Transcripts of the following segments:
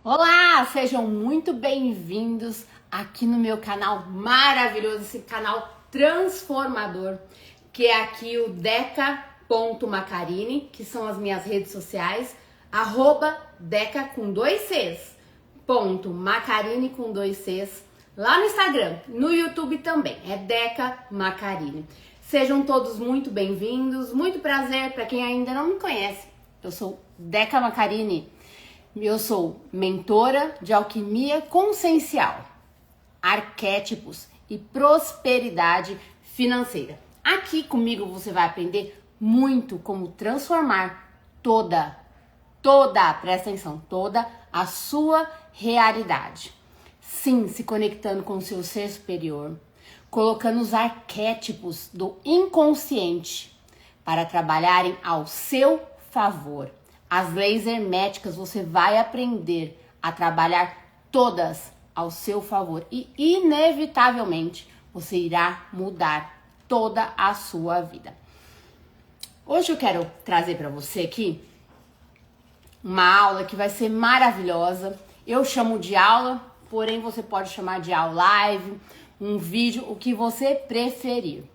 Olá, sejam muito bem-vindos aqui no meu canal maravilhoso, esse canal transformador, que é aqui o deca.macarini, que são as minhas redes sociais, @deca com 2 Cs, .macarini com 2 Cs, lá no Instagram, no YouTube também, é Deca Macarini. Sejam todos muito bem-vindos, muito prazer para quem ainda não me conhece, eu sou Deca Macarini. Eu sou mentora de alquimia consciencial, arquétipos e prosperidade financeira. Aqui comigo você vai aprender muito como transformar toda, presta atenção, toda a sua realidade. Sim, se conectando com o seu ser superior, colocando os arquétipos do inconsciente para trabalharem ao seu favor. As leis herméticas você vai aprender a trabalhar todas ao seu favor e inevitavelmente você irá mudar toda a sua vida. Hoje eu quero trazer para você aqui uma aula que vai ser maravilhosa. Eu chamo de aula, porém você pode chamar de aula live, um vídeo, o que você preferir.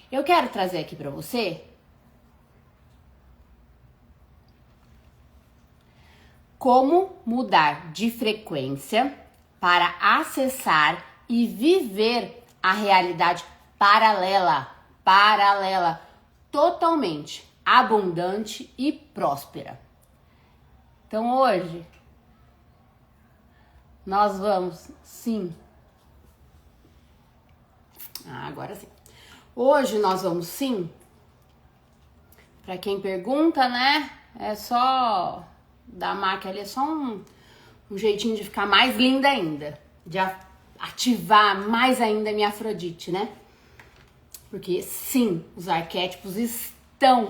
Eu quero trazer aqui para você como mudar de frequência para acessar e viver a realidade paralela, totalmente abundante e próspera. Então hoje nós vamos, agora sim. Hoje nós vamos para quem pergunta, né? É só da máquina ali, é só um jeitinho de ficar mais linda ainda, de ativar mais ainda a minha Afrodite, né? Porque sim, os arquétipos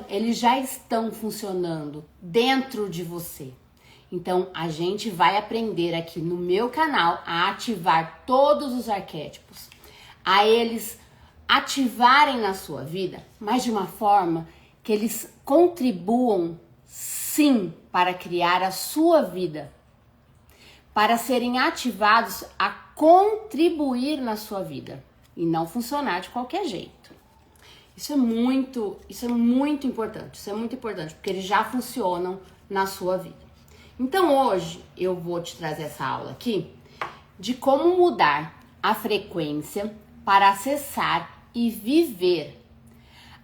eles já estão funcionando dentro de você. Então a gente vai aprender aqui no meu canal a ativar todos os arquétipos, a eles ativarem na sua vida, mas de uma forma que eles contribuam sim para criar a sua vida, para serem ativados a contribuir na sua vida e não funcionar de qualquer jeito. Isso é muito importante, porque eles já funcionam na sua vida. Então hoje eu vou te trazer essa aula aqui de como mudar a frequência para acessar e viver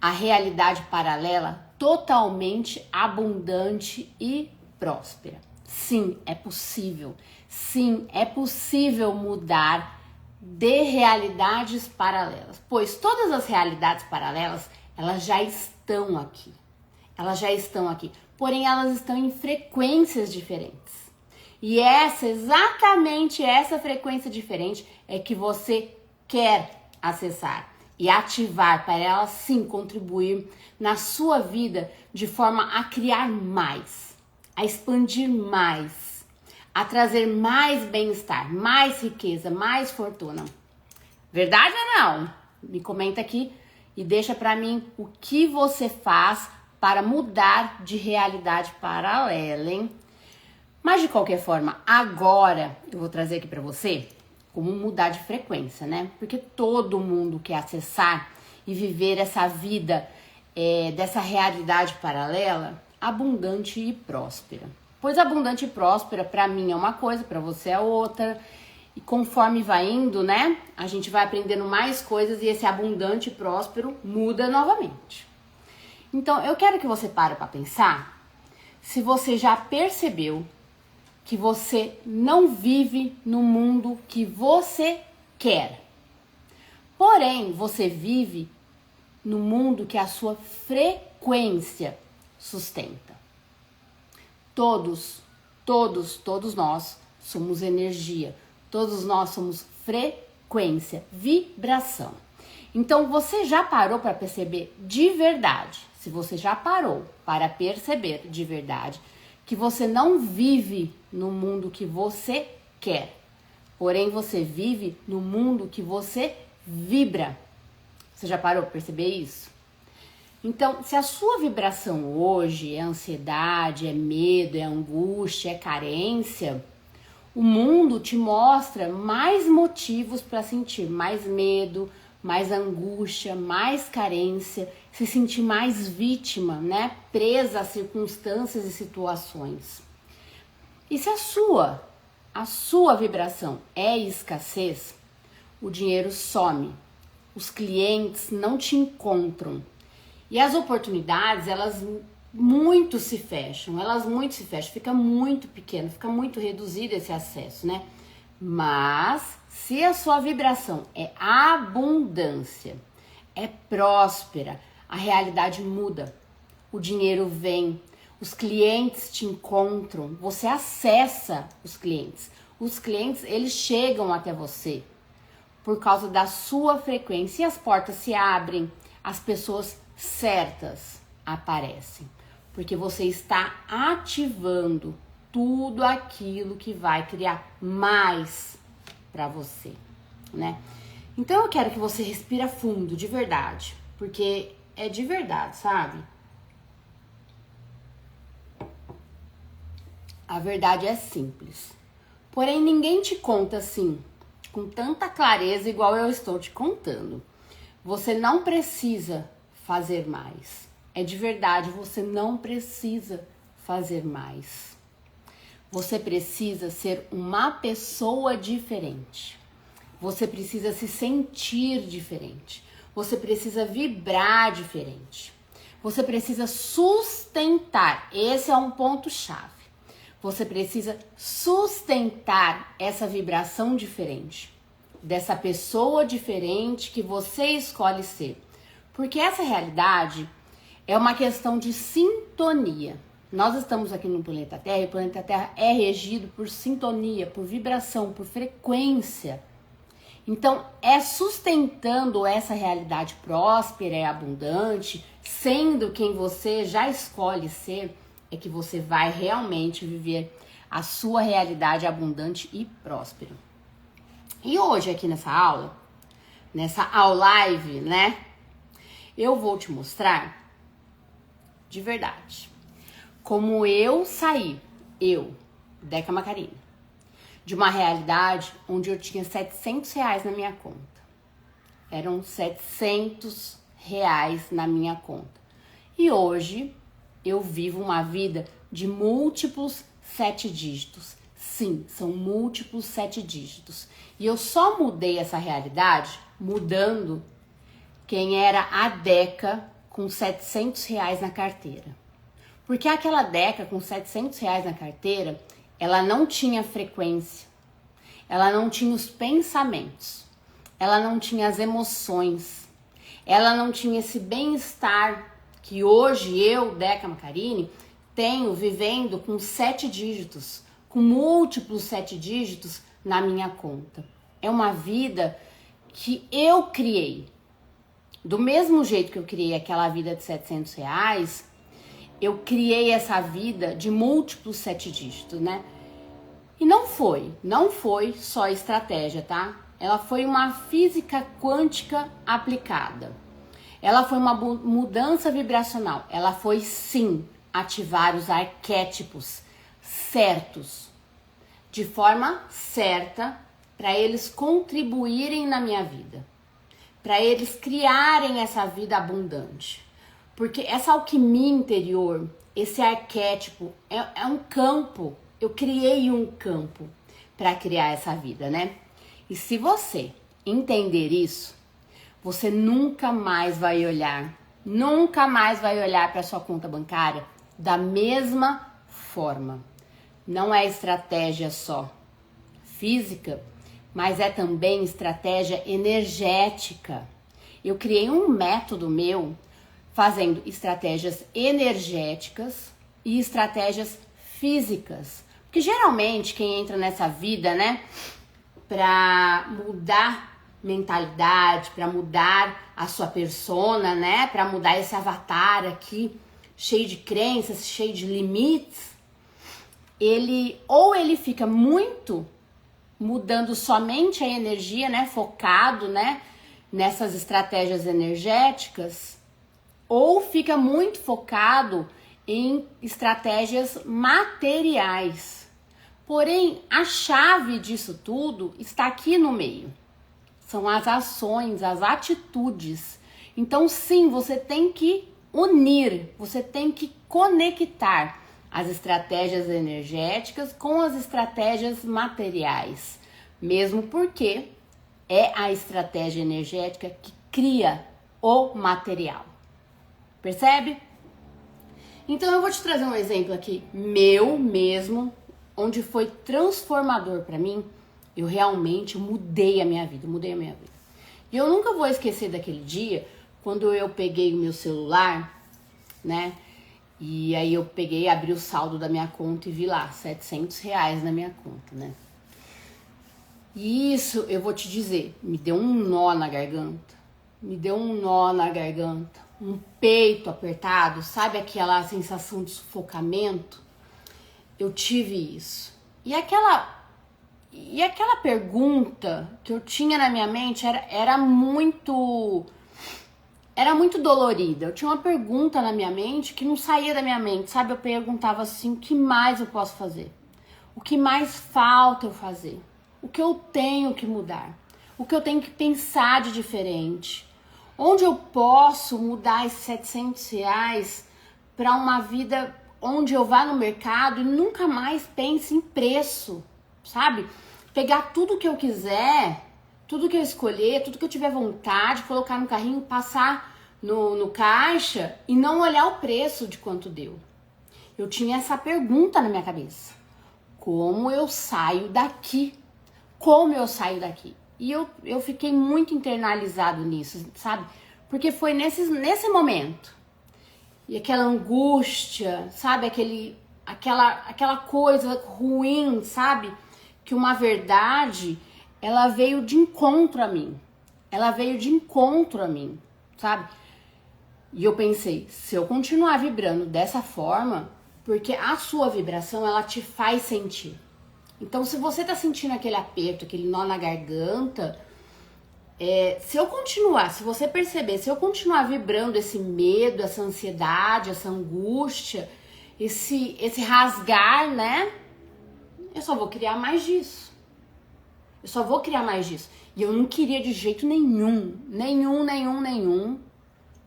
a realidade paralela totalmente abundante e próspera. Sim, é possível. Sim, é possível mudar de realidades paralelas, pois todas as realidades paralelas, elas já estão aqui. Porém, elas estão em frequências diferentes. E exatamente essa frequência diferente é que você quer acessar e ativar para ela sim contribuir na sua vida de forma a criar mais, a expandir mais, a trazer mais bem-estar, mais riqueza, mais fortuna. Verdade ou não? Me comenta aqui e deixa para mim o que você faz para mudar de realidade paralela, hein? Mas de qualquer forma, agora eu vou trazer aqui para você como mudar de frequência, né? Porque todo mundo quer acessar e viver essa vida dessa realidade paralela abundante e próspera. Pois abundante e próspera para mim é uma coisa, para você é outra. E conforme vai indo, né? A gente vai aprendendo mais coisas e esse abundante e próspero muda novamente. Então, eu quero que você pare para pensar se você já percebeu que você não vive no mundo que você quer. Porém, você vive no mundo que a sua frequência sustenta. Todos nós somos energia. Todos nós somos frequência, vibração. Então, você já parou para perceber de verdade? Se você já parou para perceber de verdade que você não vive no mundo que você quer, porém você vive no mundo que você vibra. Você já parou para perceber isso? Então, se a sua vibração hoje é ansiedade, é medo, é angústia, é carência, o mundo te mostra mais motivos para sentir mais medo, mais angústia, mais carência, se sentir mais vítima, né? Presa a circunstâncias e situações. E se a sua vibração é escassez, o dinheiro some, os clientes não te encontram e as oportunidades, elas muito se fecham, fica muito pequeno, fica muito reduzido esse acesso, né? Mas se a sua vibração é abundância, é próspera, a realidade muda, o dinheiro vem, os clientes te encontram, você acessa os clientes, eles chegam até você por causa da sua frequência e as portas se abrem, as pessoas certas aparecem. Porque você está ativando tudo aquilo que vai criar mais para você, né? Então eu quero que você respira fundo, de verdade, porque é de verdade, sabe? A verdade é simples. Porém, ninguém te conta assim, com tanta clareza igual eu estou te contando. Você não precisa fazer mais. É de verdade, você não precisa fazer mais. Você precisa ser uma pessoa diferente. Você precisa se sentir diferente. Você precisa vibrar diferente. Você precisa sustentar. Esse é um ponto-chave. Você precisa sustentar essa vibração diferente. Dessa pessoa diferente que você escolhe ser. Porque essa realidade é uma questão de sintonia. Nós estamos aqui no planeta Terra e o planeta Terra é regido por sintonia, por vibração, por frequência. Então, é sustentando essa realidade próspera e abundante, sendo quem você já escolhe ser, é que você vai realmente viver a sua realidade abundante e próspera. E hoje aqui nessa aula live, né? Eu vou te mostrar de verdade como eu saí, Deca Macarini, de uma realidade onde eu tinha R$700 na minha conta. Eram R$700 na minha conta. E hoje eu vivo uma vida de múltiplos 7 dígitos. Sim, são múltiplos 7 dígitos. E eu só mudei essa realidade mudando quem era a Deca com R$700 na carteira. Porque aquela Deca com R$700 na carteira, ela não tinha frequência, ela não tinha os pensamentos, ela não tinha as emoções, ela não tinha esse bem-estar que hoje eu, Deca Macarini, tenho vivendo com 7 dígitos, com múltiplos 7 dígitos na minha conta. É uma vida que eu criei. Do mesmo jeito que eu criei aquela vida de R$700, eu criei essa vida de múltiplos 7 dígitos, né? E não foi só estratégia, tá? Ela foi uma física quântica aplicada. Ela foi uma mudança vibracional. Ela foi, sim, ativar os arquétipos certos, de forma certa, para eles contribuírem na minha vida, para eles criarem essa vida abundante. Porque essa alquimia interior, esse arquétipo, é um campo. Eu criei um campo para criar essa vida, né? E se você entender isso, você nunca mais vai olhar para sua conta bancária da mesma forma. Não é estratégia só física, mas é também estratégia energética. Eu criei um método meu fazendo estratégias energéticas e estratégias físicas. Porque geralmente quem entra nessa vida, né, para mudar mentalidade, para mudar a sua persona, né, para mudar esse avatar aqui, cheio de crenças, cheio de limites, ele fica muito mudando somente a energia, né, focado, né, nessas estratégias energéticas, ou fica muito focado em estratégias materiais. Porém, a chave disso tudo está aqui no meio. São as ações, as atitudes. Então, sim, você tem que unir, você tem que conectar as estratégias energéticas com as estratégias materiais. Mesmo porque é a estratégia energética que cria o material. Percebe? Então eu vou te trazer um exemplo aqui meu mesmo, onde foi transformador para mim. Eu realmente mudei a minha vida. E eu nunca vou esquecer daquele dia quando eu peguei o meu celular, né? E aí eu peguei, abri o saldo da minha conta e vi lá, R$ 700 na minha conta, né? E isso, eu vou te dizer, me deu um nó na garganta. Um peito apertado, sabe aquela sensação de sufocamento? Eu tive isso. E aquela pergunta que eu tinha na minha mente era muito dolorida. Eu tinha uma pergunta na minha mente que não saía da minha mente, sabe? Eu perguntava assim, o que mais eu posso fazer? O que mais falta eu fazer? O que eu tenho que mudar? O que eu tenho que pensar de diferente? Onde eu posso mudar esses R$ 700 para uma vida onde eu vá no mercado e nunca mais pense em preço, sabe? Pegar tudo que eu quiser, tudo que eu escolher, tudo que eu tiver vontade, colocar no carrinho, passar no caixa e não olhar o preço de quanto deu. Eu tinha essa pergunta na minha cabeça. Como eu saio daqui? E eu fiquei muito internalizado nisso, sabe? Porque foi nesse momento. E aquela angústia, sabe? Aquela coisa ruim, sabe? Que uma verdade, ela veio de encontro a mim. Sabe? E eu pensei, se eu continuar vibrando dessa forma, porque a sua vibração, ela te faz sentir. Então, se você tá sentindo aquele aperto, aquele nó na garganta, se você perceber, se eu continuar vibrando esse medo, essa ansiedade, essa angústia, esse rasgar, né? Eu só vou criar mais disso. E eu não queria de jeito nenhum,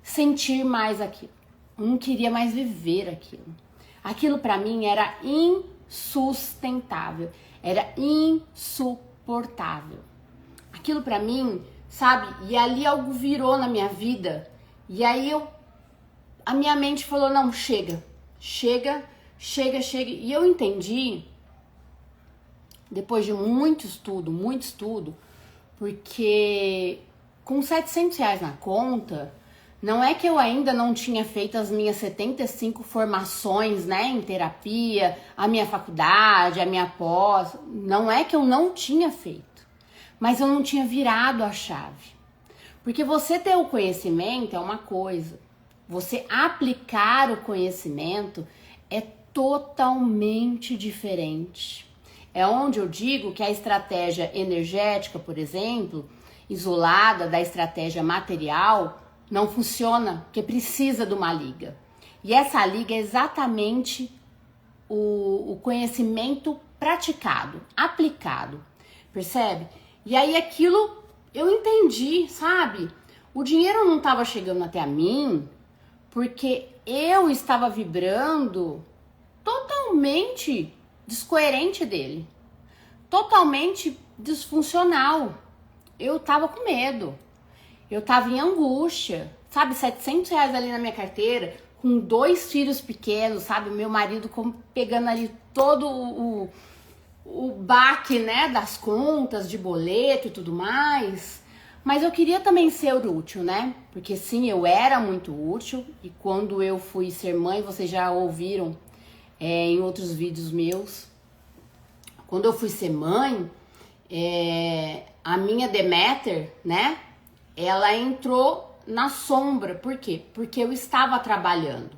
sentir mais aquilo. Eu não queria mais viver aquilo. Aquilo pra mim era insustentável, era insuportável. Aquilo pra mim, sabe? E ali algo virou na minha vida. E aí a minha mente falou, não, chega. E eu entendi, depois de muito estudo, porque com R$ 700 na conta, não é que eu ainda não tinha feito as minhas 75 formações, né, em terapia, a minha faculdade, a minha pós, não é que eu não tinha feito, mas eu não tinha virado a chave. Porque você ter o conhecimento é uma coisa, você aplicar o conhecimento é totalmente diferente. É onde eu digo que a estratégia energética, por exemplo, isolada da estratégia material, não funciona, porque precisa de uma liga. E essa liga é exatamente o conhecimento praticado, aplicado, percebe? E aí aquilo eu entendi, sabe? O dinheiro não estava chegando até a mim porque eu estava vibrando totalmente descoerente dele, totalmente disfuncional. Eu tava com medo, eu tava em angústia, sabe? R$ 700 ali na minha carteira, com 2 filhos pequenos, sabe? O meu marido pegando ali todo o baque, né, das contas, de boleto e tudo mais. Mas eu queria também ser útil, né? Porque sim, eu era muito útil. E quando eu fui ser mãe, vocês já ouviram em outros vídeos meus. Quando eu fui ser mãe, a minha Deméter, né? Ela entrou na sombra. Por quê? Porque eu estava trabalhando.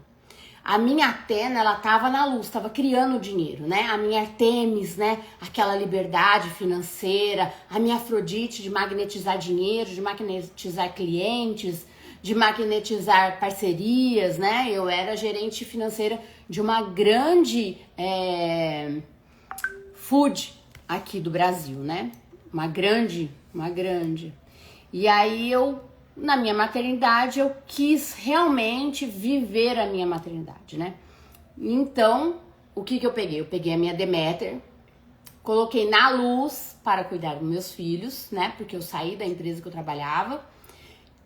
A minha Atena, ela estava na luz, estava criando dinheiro, né? A minha Artemis, né? Aquela liberdade financeira. A minha Afrodite de magnetizar dinheiro, de magnetizar clientes, de magnetizar parcerias, né? Eu era gerente financeira de uma grande food aqui do Brasil, né? Uma grande. E aí na minha maternidade, eu quis realmente viver a minha maternidade, né? Então, o que eu peguei? Eu peguei a minha Demeter, coloquei na luz para cuidar dos meus filhos, né? Porque eu saí da empresa que eu trabalhava,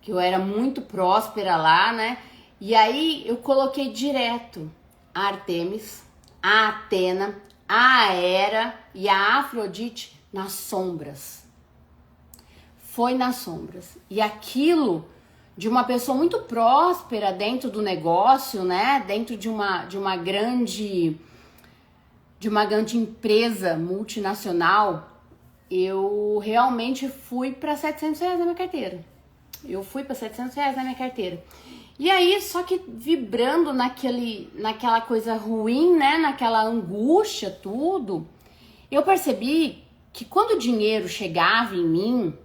que eu era muito próspera lá, né? E aí eu coloquei direto a Artemis, a Atena, a Hera e a Afrodite nas sombras. Foi nas sombras. E aquilo de uma pessoa muito próspera dentro do negócio, né? Dentro de uma grande empresa multinacional, eu realmente fui para R$700 na minha carteira. Eu fui para R$700 na minha carteira. E aí, só que vibrando naquela coisa ruim, né? Naquela angústia, tudo, eu percebi que quando o dinheiro chegava em mim,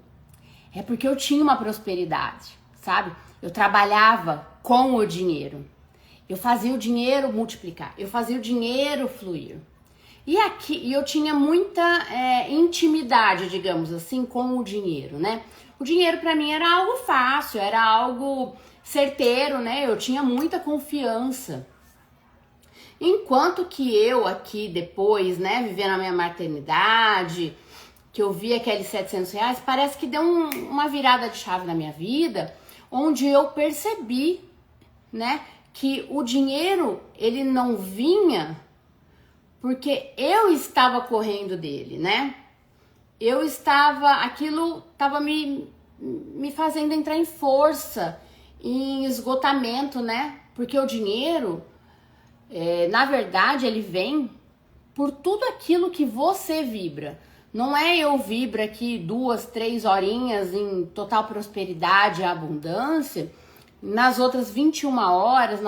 é porque eu tinha uma prosperidade, sabe? Eu trabalhava com o dinheiro. Eu fazia o dinheiro multiplicar. Eu fazia o dinheiro fluir. E eu tinha muita intimidade, digamos assim, com o dinheiro, né? O dinheiro para mim era algo fácil, era algo certeiro, né? Eu tinha muita confiança. Enquanto que eu aqui depois, né, vivendo a minha maternidade, que eu vi aqueles R$700, parece que deu uma virada de chave na minha vida, onde eu percebi, né, que o dinheiro, ele não vinha porque eu estava correndo dele, né? Aquilo estava me fazendo entrar em força, em esgotamento, né? Porque o dinheiro, na verdade, ele vem por tudo aquilo que você vibra. Não é eu vibro aqui 2, 3 horinhas em total prosperidade e abundância, nas outras 21 horas,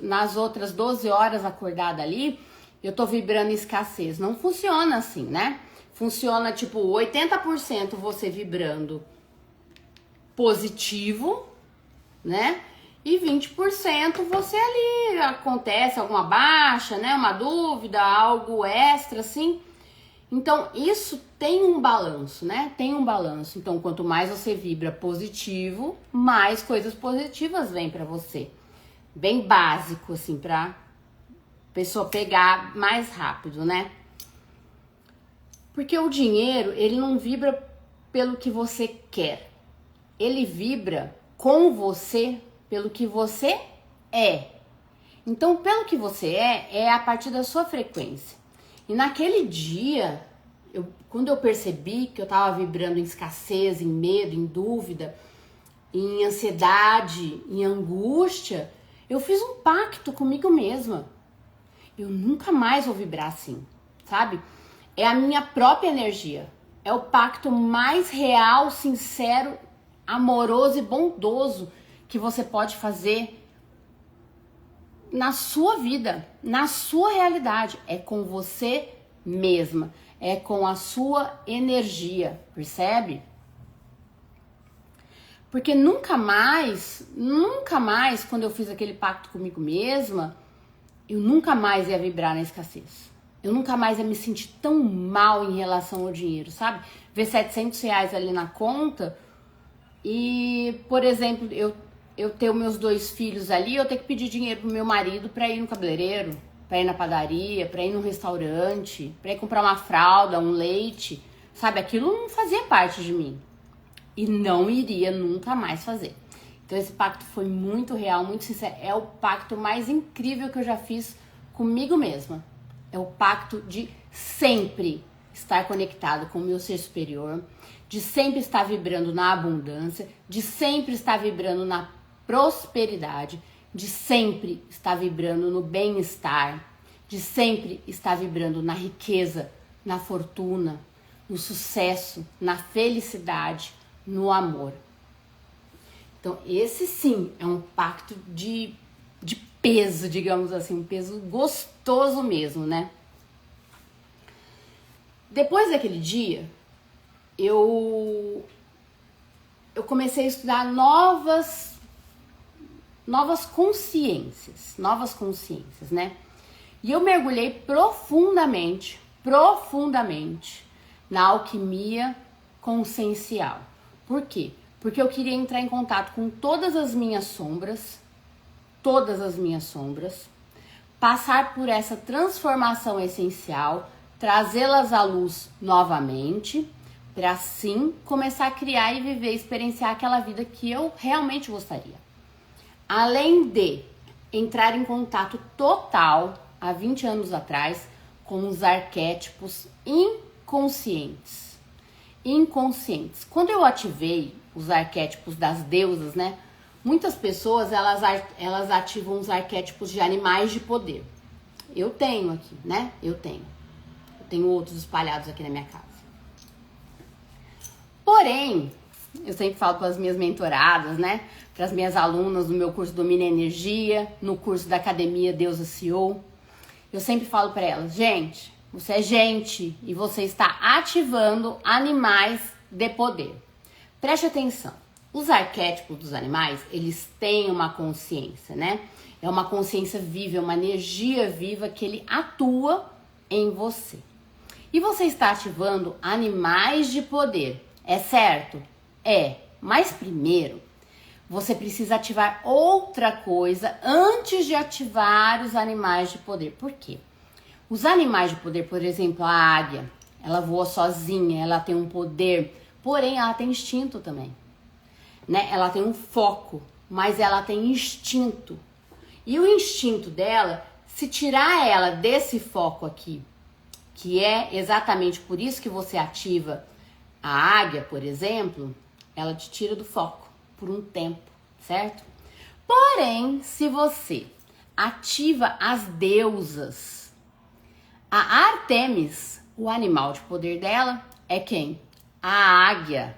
nas outras 12 horas acordada ali, eu tô vibrando escassez. Não funciona assim, né? Funciona tipo 80% você vibrando positivo, né? E 20% você ali acontece alguma baixa, né? Uma dúvida, algo extra, assim. Então, isso tem um balanço, né? Tem um balanço. Então, quanto mais você vibra positivo, mais coisas positivas vêm pra você. Bem básico, assim, pra pessoa pegar mais rápido, né? Porque o dinheiro, ele não vibra pelo que você quer. Ele vibra com você pelo que você é. Então, pelo que você é a partir da sua frequência. E naquele dia, quando eu percebi que eu tava vibrando em escassez, em medo, em dúvida, em ansiedade, em angústia, eu fiz um pacto comigo mesma. Eu nunca mais vou vibrar assim, sabe? É a minha própria energia. É o pacto mais real, sincero, amoroso e bondoso que você pode fazer na sua vida, na sua realidade. É com você mesma, é com a sua energia, percebe? Porque nunca mais, quando eu fiz aquele pacto comigo mesma, eu nunca mais ia vibrar na escassez. Eu nunca mais ia me sentir tão mal em relação ao dinheiro, sabe? Ver R$700 ali na conta e, por exemplo, eu ter meus 2 filhos ali, eu ter que pedir dinheiro pro meu marido pra ir no cabeleireiro, pra ir na padaria, pra ir no restaurante, pra ir comprar uma fralda, um leite, sabe? Aquilo não fazia parte de mim e não iria nunca mais fazer. Então esse pacto foi muito real, muito sincero. É o pacto mais incrível que eu já fiz comigo mesma. É o pacto de sempre estar conectado com o meu ser superior, de sempre estar vibrando na abundância, de sempre estar vibrando na prosperidade, de sempre estar vibrando no bem-estar, de sempre estar vibrando na riqueza, na fortuna, no sucesso, na felicidade, no amor. Então, esse sim é um pacto de peso, digamos assim, um peso gostoso mesmo, né? Depois daquele dia, eu comecei a estudar novas consciências, né? E eu mergulhei profundamente profundamente na alquimia consciencial. Por quê? Porque eu queria entrar em contato com todas as minhas sombras, passar por essa transformação essencial, trazê-las à luz novamente, para assim começar a criar e viver, experienciar aquela vida que eu realmente gostaria. Além de entrar em contato total, há 20 anos atrás, com os arquétipos inconscientes. Quando eu ativei os arquétipos das deusas, né? Muitas pessoas, elas ativam os arquétipos de animais de poder. Eu tenho aqui, né? Eu tenho outros espalhados aqui na minha casa. Porém, eu sempre falo para as minhas mentoradas, né? Para as minhas alunas no meu curso Domina a Energia, no curso da Academia Deusa CEO. Eu sempre falo para elas, gente, você é gente e você está ativando animais de poder. Preste atenção. Os arquétipos dos animais, eles têm uma consciência, né? É uma consciência viva, é uma energia viva que ele atua em você. E você está ativando animais de poder, é certo? É, mas primeiro, você precisa ativar outra coisa antes de ativar os animais de poder. Por quê? Os animais de poder, por exemplo, a águia, ela voa sozinha, ela tem um poder, porém ela tem instinto também. Né? Ela tem um foco, mas ela tem instinto. E o instinto dela, se tirar ela desse foco aqui, que é exatamente por isso que você ativa a águia, por exemplo, ela te tira do foco por um tempo, certo? Porém, se você ativa as deusas, a Artemis, o animal de poder dela é quem? A águia.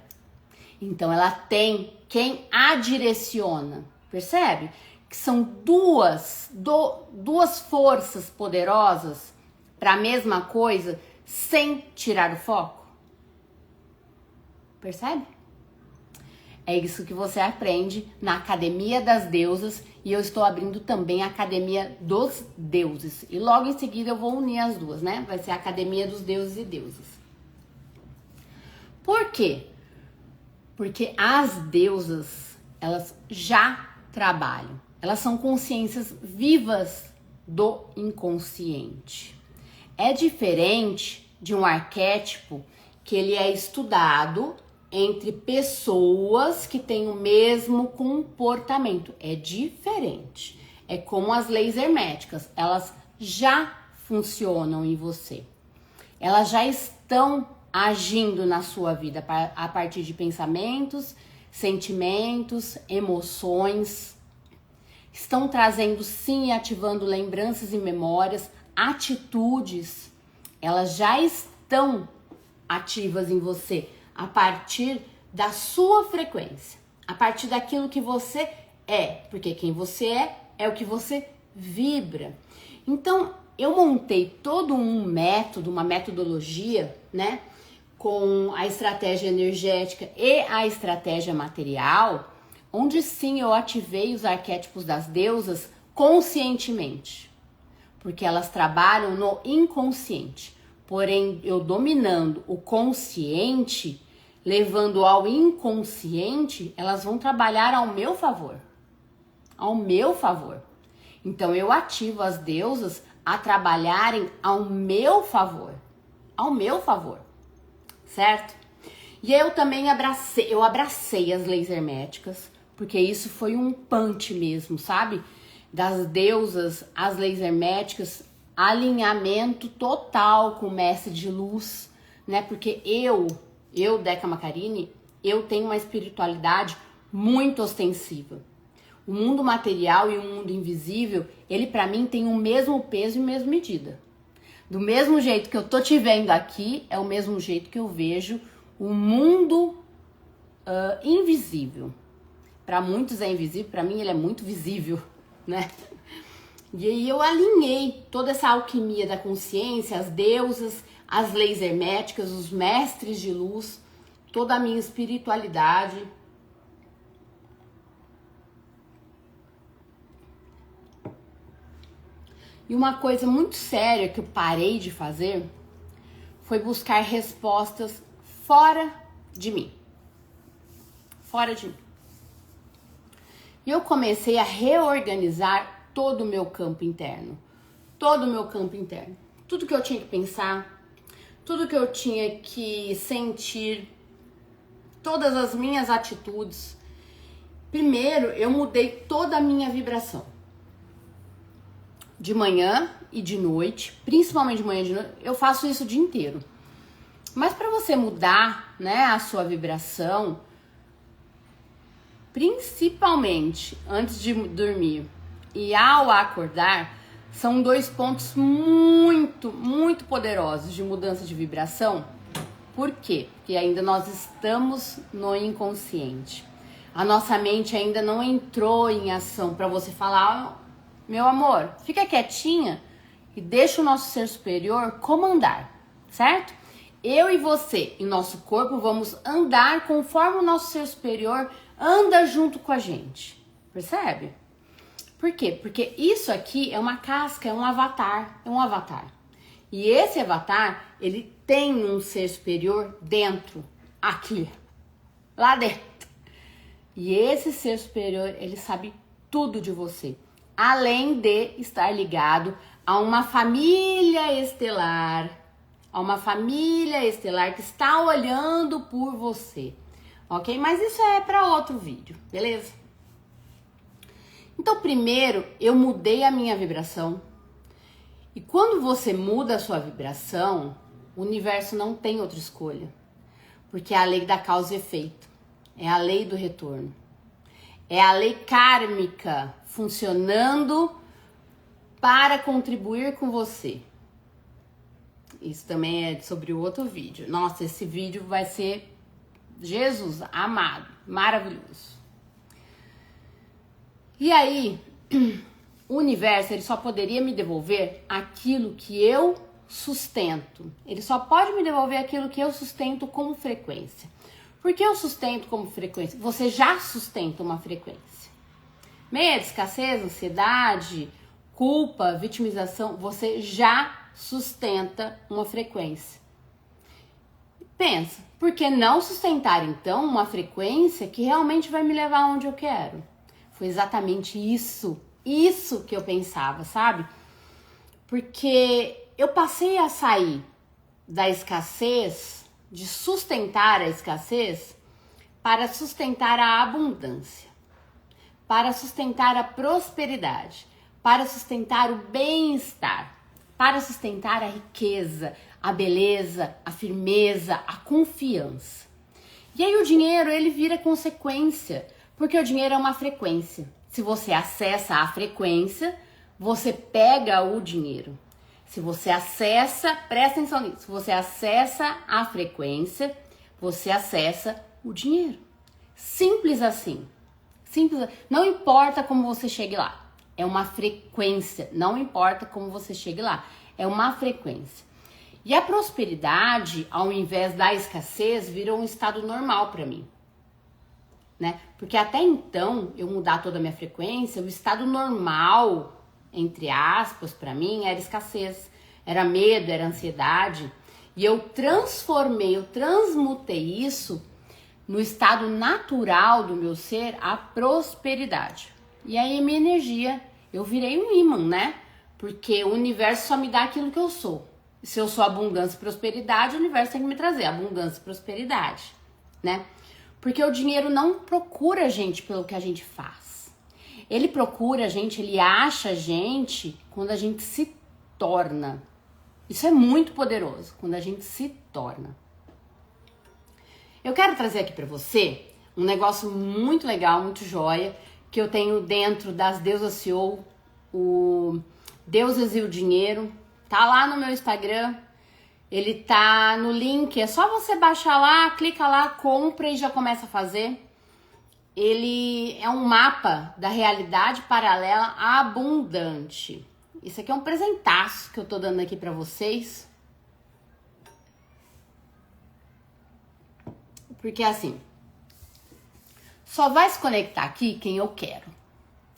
Então ela tem quem a direciona, percebe? Que são duas forças poderosas para a mesma coisa sem tirar o foco. Percebe? É isso que você aprende na Academia das Deusas e eu estou abrindo também a Academia dos Deuses. E logo em seguida eu vou unir as duas, né? Vai ser a Academia dos Deuses e Deusas. Por quê? Porque as deusas, elas já trabalham. Elas são consciências vivas do inconsciente. É diferente de um arquétipo que ele é estudado entre pessoas que têm o mesmo comportamento. É diferente. É como as leis herméticas. Elas já funcionam em você. Elas já estão agindo na sua vida a partir de pensamentos, sentimentos, emoções. Estão trazendo sim e ativando lembranças e memórias, atitudes. Elas já estão ativas em você a partir da sua frequência, a partir daquilo que você é, porque quem você é o que você vibra. Então, eu montei todo um método, uma metodologia, né? Com a estratégia energética e a estratégia material, onde sim eu ativei os arquétipos das deusas conscientemente, porque elas trabalham no inconsciente. Porém, eu dominando o consciente, levando ao inconsciente, elas vão trabalhar ao meu favor. Ao meu favor. Então, eu ativo as deusas a trabalharem ao meu favor. Ao meu favor. Certo? E eu também abracei as leis herméticas, porque isso foi um punch mesmo, sabe? Das deusas, as leis herméticas, alinhamento total com o mestre de luz, né? Porque eu, Deca Maccarini, eu tenho uma espiritualidade muito ostensiva. O mundo material e o mundo invisível, ele para mim tem o mesmo peso e a mesma medida. Do mesmo jeito que eu tô te vendo aqui, é o mesmo jeito que eu vejo o mundo invisível. Para muitos é invisível, para mim ele é muito visível, né? E aí eu alinhei toda essa alquimia da consciência, as deusas, as leis herméticas, os mestres de luz, toda a minha espiritualidade. E uma coisa muito séria que eu parei de fazer foi buscar respostas fora de mim. Fora de mim. E eu comecei a reorganizar todo o meu campo interno. Todo o meu campo interno. Tudo que eu tinha que pensar, tudo que eu tinha que sentir, todas as minhas atitudes. Primeiro, eu mudei toda a minha vibração. De manhã e de noite, principalmente de manhã e de noite, eu faço isso o dia inteiro. Mas para você mudar, né, a sua vibração, principalmente antes de dormir e ao acordar, são 2 pontos muito poderosos de mudança de vibração. Por quê? Porque ainda nós estamos no inconsciente. A nossa mente ainda não entrou em ação para você falar, meu amor, fica quietinha e deixa o nosso ser superior comandar, certo? Eu e você e nosso corpo vamos andar conforme o nosso ser superior anda junto com a gente, percebe? Por quê? Porque isso aqui é uma casca, é um avatar, E esse avatar, ele tem um ser superior dentro, aqui, lá dentro. E esse ser superior, ele sabe tudo de você, além de estar ligado a uma família estelar, que está olhando por você, ok? Mas isso é para outro vídeo, beleza? Então, primeiro, eu mudei a minha vibração. E quando você muda a sua vibração, o universo não tem outra escolha. Porque é a lei da causa e efeito. É a lei do retorno. É a lei kármica funcionando para contribuir com você. Isso também é sobre o outro vídeo. Nossa, esse vídeo vai ser Jesus amado, maravilhoso. E aí, o universo, ele só poderia me devolver aquilo que eu sustento. Ele só pode me devolver aquilo que eu sustento como frequência. Por que eu sustento como frequência? Você já sustenta uma frequência. Medo, escassez, ansiedade, culpa, vitimização, você já sustenta uma frequência. Pensa, por que não sustentar então uma frequência que realmente vai me levar onde eu quero? Foi exatamente isso que eu pensava, sabe? Porque eu passei a sair da escassez, de sustentar a escassez, para sustentar a abundância, para sustentar a prosperidade, para sustentar o bem-estar, para sustentar a riqueza, a beleza, a firmeza, a confiança. E aí o dinheiro, ele vira consequência, porque o dinheiro é uma frequência. Se você acessa a frequência, você pega o dinheiro. Se você acessa, presta atenção nisso, se você acessa a frequência, você acessa o dinheiro. Simples assim. Simples. Não importa como você chegue lá. É uma frequência. Não importa como você chegue lá. É uma frequência. E a prosperidade, ao invés da escassez, virou um estado normal para mim. Né? Porque até então, eu mudar toda a minha frequência, o estado normal, entre aspas, para mim, era escassez, era medo, era ansiedade. E eu transmutei isso no estado natural do meu ser, a prosperidade. E aí, minha energia, eu virei um imã, né? Porque o universo só me dá aquilo que eu sou. Se eu sou abundância e prosperidade, o universo tem que me trazer abundância e prosperidade, né? Porque o dinheiro não procura a gente pelo que a gente faz. Ele procura a gente, ele acha a gente quando a gente se torna. Isso é muito poderoso, quando a gente se torna. Eu quero trazer aqui pra você um negócio muito legal, muito joia, que eu tenho dentro das Deusas CEO, o Deusas e o Dinheiro. Tá lá no meu Instagram. Ele tá no link, é só você baixar lá, clica lá, compra e já começa a fazer. Ele é um mapa da realidade paralela abundante. Isso aqui é um presentaço que eu tô dando aqui pra vocês. Porque assim, só vai se conectar aqui quem eu quero.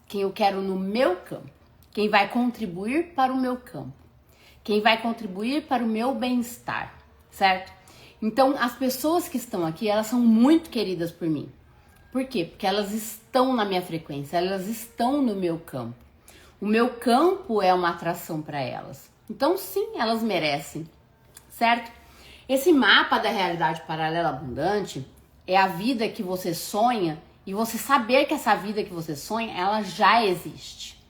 Quem eu quero no meu campo. Quem vai contribuir para o meu campo. Quem vai contribuir para o meu bem-estar, certo? Então, as pessoas que estão aqui, elas são muito queridas por mim. Por quê? Porque elas estão na minha frequência, elas estão no meu campo. O meu campo é uma atração para elas. Então, sim, elas merecem, certo? Esse mapa da realidade paralela abundante é a vida que você sonha e você saber que essa vida que você sonha, ela já existe.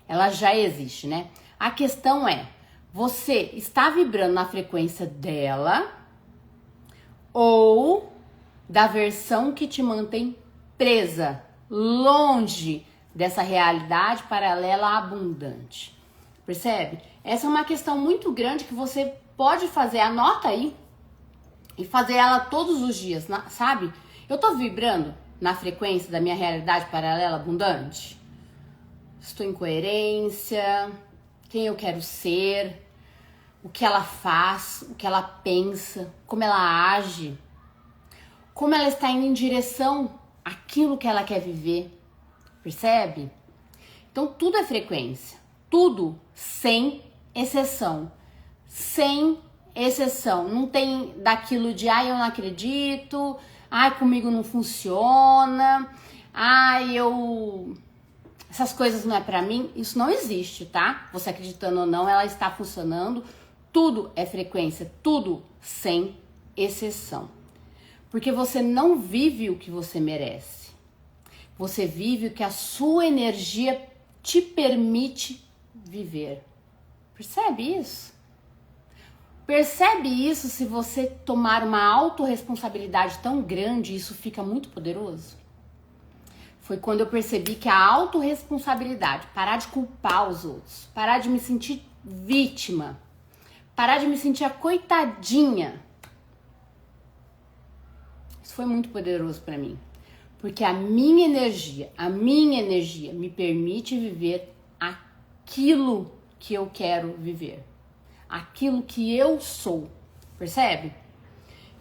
Ela já existe, né? A questão é, você está vibrando na frequência dela ou da versão que te mantém presa, longe dessa realidade paralela abundante. Percebe? Essa é uma questão muito grande que você pode fazer, anota aí, e fazer ela todos os dias, sabe? Eu tô vibrando na frequência da minha realidade paralela abundante? Estou em coerência, quem eu quero ser, o que ela faz, o que ela pensa, como ela age, como ela está indo em direção àquilo que ela quer viver, percebe? Então tudo é frequência, tudo sem exceção, sem exceção, não tem daquilo de ai eu não acredito, ai comigo não funciona, ai essas coisas não é pra mim, isso não existe, tá? Você acreditando ou não, ela está funcionando, tudo é frequência, tudo sem exceção. Porque você não vive o que você merece. Você vive o que a sua energia te permite viver. Percebe isso? Percebe isso se você tomar uma autorresponsabilidade tão grande, isso fica muito poderoso? Foi quando eu percebi que a autorresponsabilidade, parar de culpar os outros, parar de me sentir vítima, parar de me sentir a coitadinha. Isso foi muito poderoso para mim. Porque a minha energia me permite viver aquilo que eu quero viver. Aquilo que eu sou. Percebe?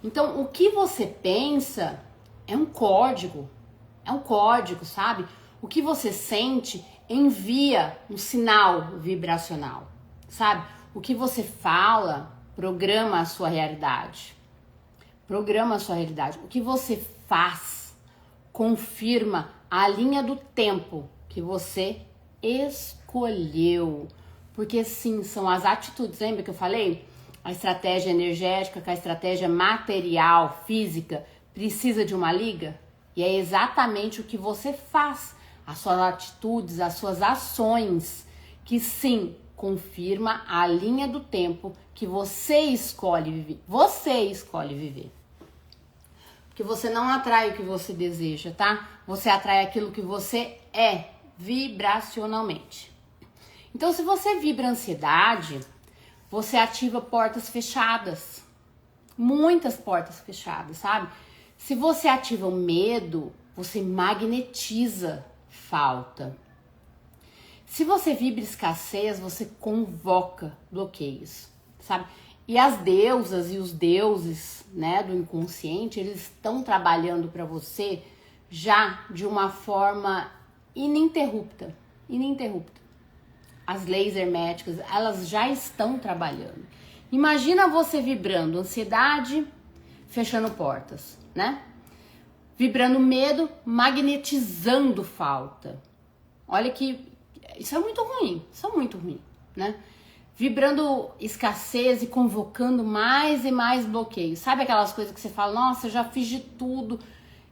Então, o que você pensa é um código. É um código, sabe? O que você sente envia um sinal vibracional, sabe? O que você fala programa a sua realidade. Programa a sua realidade. O que você faz confirma a linha do tempo que você escolheu. Porque sim, são as atitudes. Lembra que eu falei? A estratégia energética com a estratégia material, física, precisa de uma liga? E é exatamente o que você faz. As suas atitudes, as suas ações, que sim, confirma a linha do tempo que você escolhe viver. Você escolhe viver. Porque você não atrai o que você deseja, tá? Você atrai aquilo que você é, vibracionalmente. Então, se você vibra ansiedade, você ativa portas fechadas. Muitas portas fechadas, sabe? Se você ativa o medo, você magnetiza falta. Se você vibra escassez, você convoca bloqueios, sabe? E as deusas e os deuses, né, do inconsciente, eles estão trabalhando para você já de uma forma ininterrupta. As leis herméticas, elas já estão trabalhando. Imagina você vibrando ansiedade, fechando portas, né? Vibrando medo, magnetizando falta. Olha que isso é muito ruim, né? Vibrando escassez e convocando mais e mais bloqueios. Sabe aquelas coisas que você fala, nossa, eu já fiz de tudo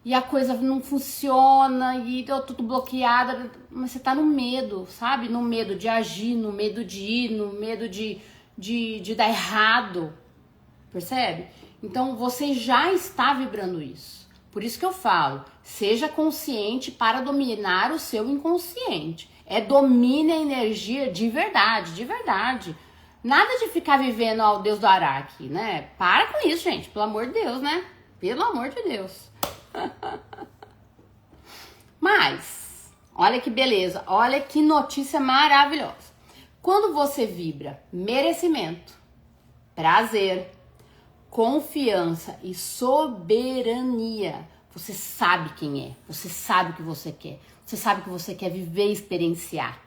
e a coisa não funciona e eu tô tudo bloqueada, mas você tá no medo, sabe? No medo de agir, no medo de ir, no medo de dar errado, percebe? Então você já está vibrando isso. Por isso que eu falo, seja consciente para dominar o seu inconsciente. Domine a energia de verdade, de verdade. Nada de ficar vivendo ao Deus do Araque, né? Para com isso, gente, pelo amor de Deus, né? Pelo amor de Deus. Mas, olha que beleza, olha que notícia maravilhosa. Quando você vibra merecimento, prazer, confiança e soberania, você sabe quem é, você sabe o que você quer, você sabe o que você quer viver e experienciar.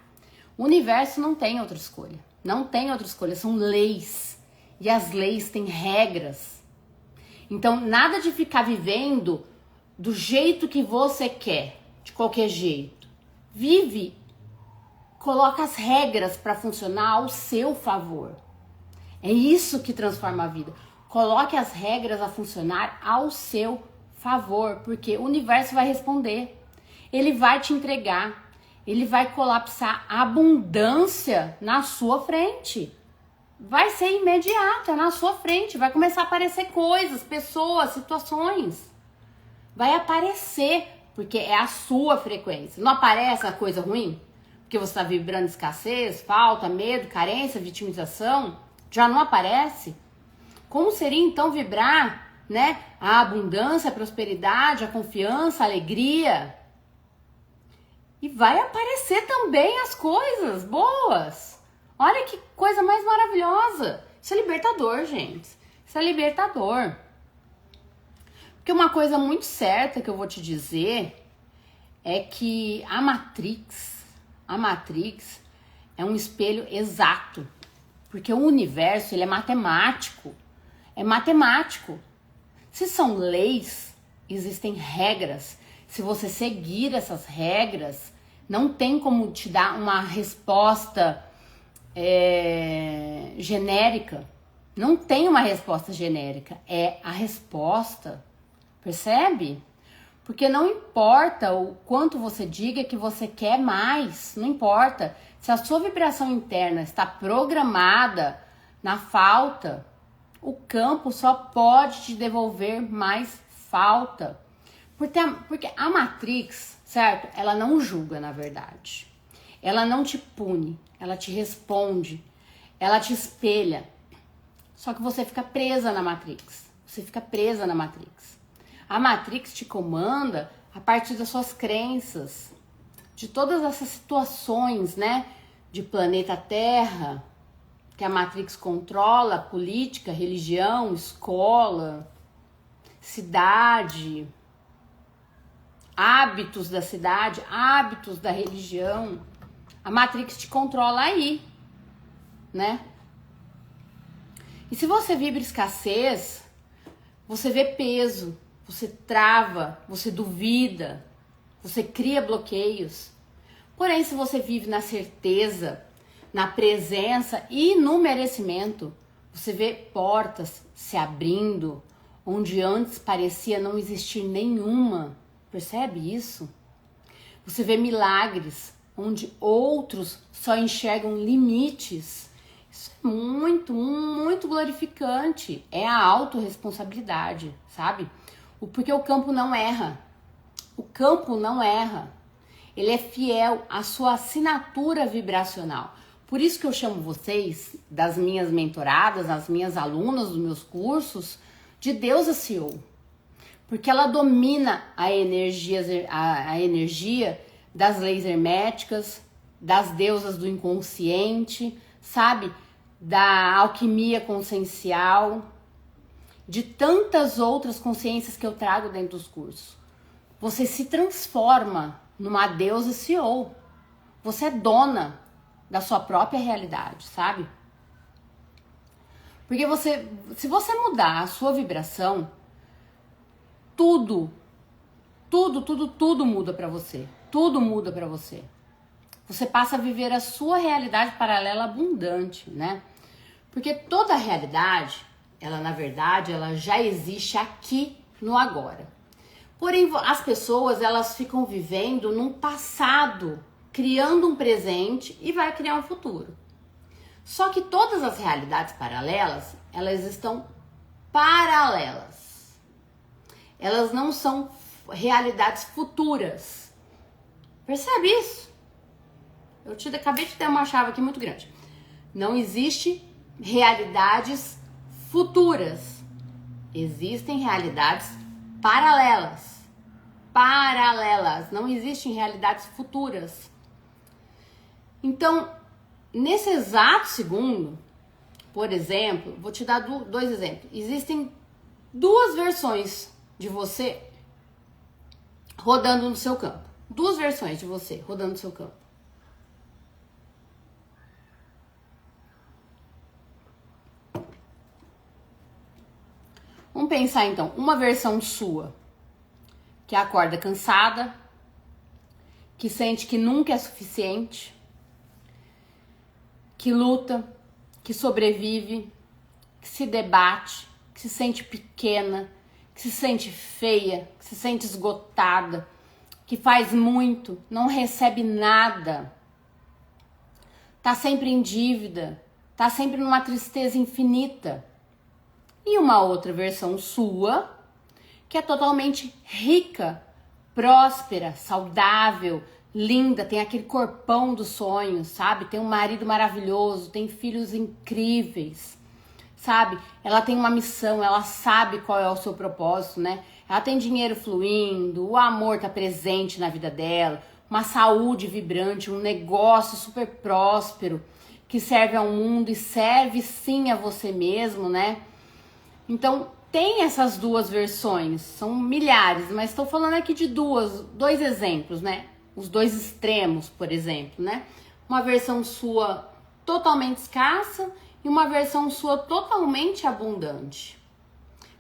O universo não tem outra escolha, não tem outra escolha, são leis. E as leis têm regras, Então, nada de ficar vivendo do jeito que você quer, de qualquer jeito. Vive, coloca as regras para funcionar ao seu favor. É isso que transforma a vida. Coloque as regras a funcionar ao seu favor, porque o universo vai responder. Ele vai te entregar, ele vai colapsar a abundância na sua frente. Vai ser imediata na sua frente, vai começar a aparecer coisas, pessoas, situações. Vai aparecer, porque é a sua frequência. Não aparece a coisa ruim? Porque você está vibrando escassez, falta, medo, carência, vitimização. Já não aparece? Como seria então vibrar, né? A abundância, a prosperidade, a confiança, a alegria. E vai aparecer também as coisas boas. Olha que coisa mais maravilhosa. Isso é libertador, gente. Isso é libertador. Porque uma coisa muito certa que eu vou te dizer é que a Matrix é um espelho exato. Porque o universo, ele é matemático. É matemático. Se são leis, existem regras. Se você seguir essas regras, não tem como te dar uma resposta genérica. Não tem uma resposta genérica. É a resposta. Percebe? Porque não importa o quanto você diga que você quer mais. Não importa. Se a sua vibração interna está programada na falta, o campo só pode te devolver mais falta. Porque a Matrix, certo? Ela não julga, na verdade. Ela não te pune, ela te responde, ela te espelha. Só que você fica presa na Matrix. Você fica presa na Matrix. A Matrix te comanda a partir das suas crenças, de todas essas situações, né? De planeta Terra, que a Matrix controla, política, religião, escola, cidade, hábitos da cidade, hábitos da religião. A Matrix te controla aí, né? E se você vibra escassez, você vê peso, você trava, você duvida, você cria bloqueios. Porém, se você vive na certeza, na presença e no merecimento, você vê portas se abrindo, onde antes parecia não existir nenhuma. Percebe isso? Você vê milagres, onde outros só enxergam limites. Isso é muito, muito glorificante. É a autorresponsabilidade, sabe? Porque o campo não erra. O campo não erra. Ele é fiel à sua assinatura vibracional. Por isso que eu chamo vocês, das minhas mentoradas, as minhas alunas dos meus cursos, de deusa CEO. Porque ela domina a energia das leis herméticas, das deusas do inconsciente, sabe? Da alquimia consciencial, de tantas outras consciências que eu trago dentro dos cursos. Você se transforma numa deusa CEO. Você é dona da sua própria realidade, sabe? Porque se você mudar a sua vibração, tudo muda pra você. Tudo muda pra você. Você passa a viver a sua realidade paralela abundante, né? Porque toda a realidade, ela na verdade, ela já existe aqui no agora. Porém, as pessoas, elas ficam vivendo num passado, criando um presente e vai criar um futuro. Só que todas as realidades paralelas, elas estão paralelas. Elas não são realidades futuras. Percebe isso? Acabei de ter uma chave aqui muito grande. Não existe realidades futuras. Existem realidades paralelas. Paralelas. Não existem realidades futuras. Então, nesse exato segundo, por exemplo, vou te dar dois exemplos. Existem duas versões de você rodando no seu campo. Duas versões de você rodando no seu campo. Vamos Vamos pensar então, uma versão sua que acorda cansada, que sente que nunca é suficiente, que luta, que sobrevive, que se debate, que se sente pequena, que se sente feia, que se sente esgotada, que faz muito, não recebe nada, tá sempre em dívida, tá sempre numa tristeza infinita. E uma outra versão sua, que é totalmente rica, próspera, saudável, linda, tem aquele corpão dos sonhos, sabe? Tem um marido maravilhoso, tem filhos incríveis, sabe? Ela tem uma missão, ela sabe qual é o seu propósito, né? Ela tem dinheiro fluindo, o amor tá presente na vida dela, uma saúde vibrante, um negócio super próspero, que serve ao mundo e serve sim a você mesmo, né? Então, tem essas duas versões, são milhares, mas estou falando aqui de dois exemplos, né? Os dois extremos, por exemplo, né? Uma versão sua totalmente escassa e uma versão sua totalmente abundante.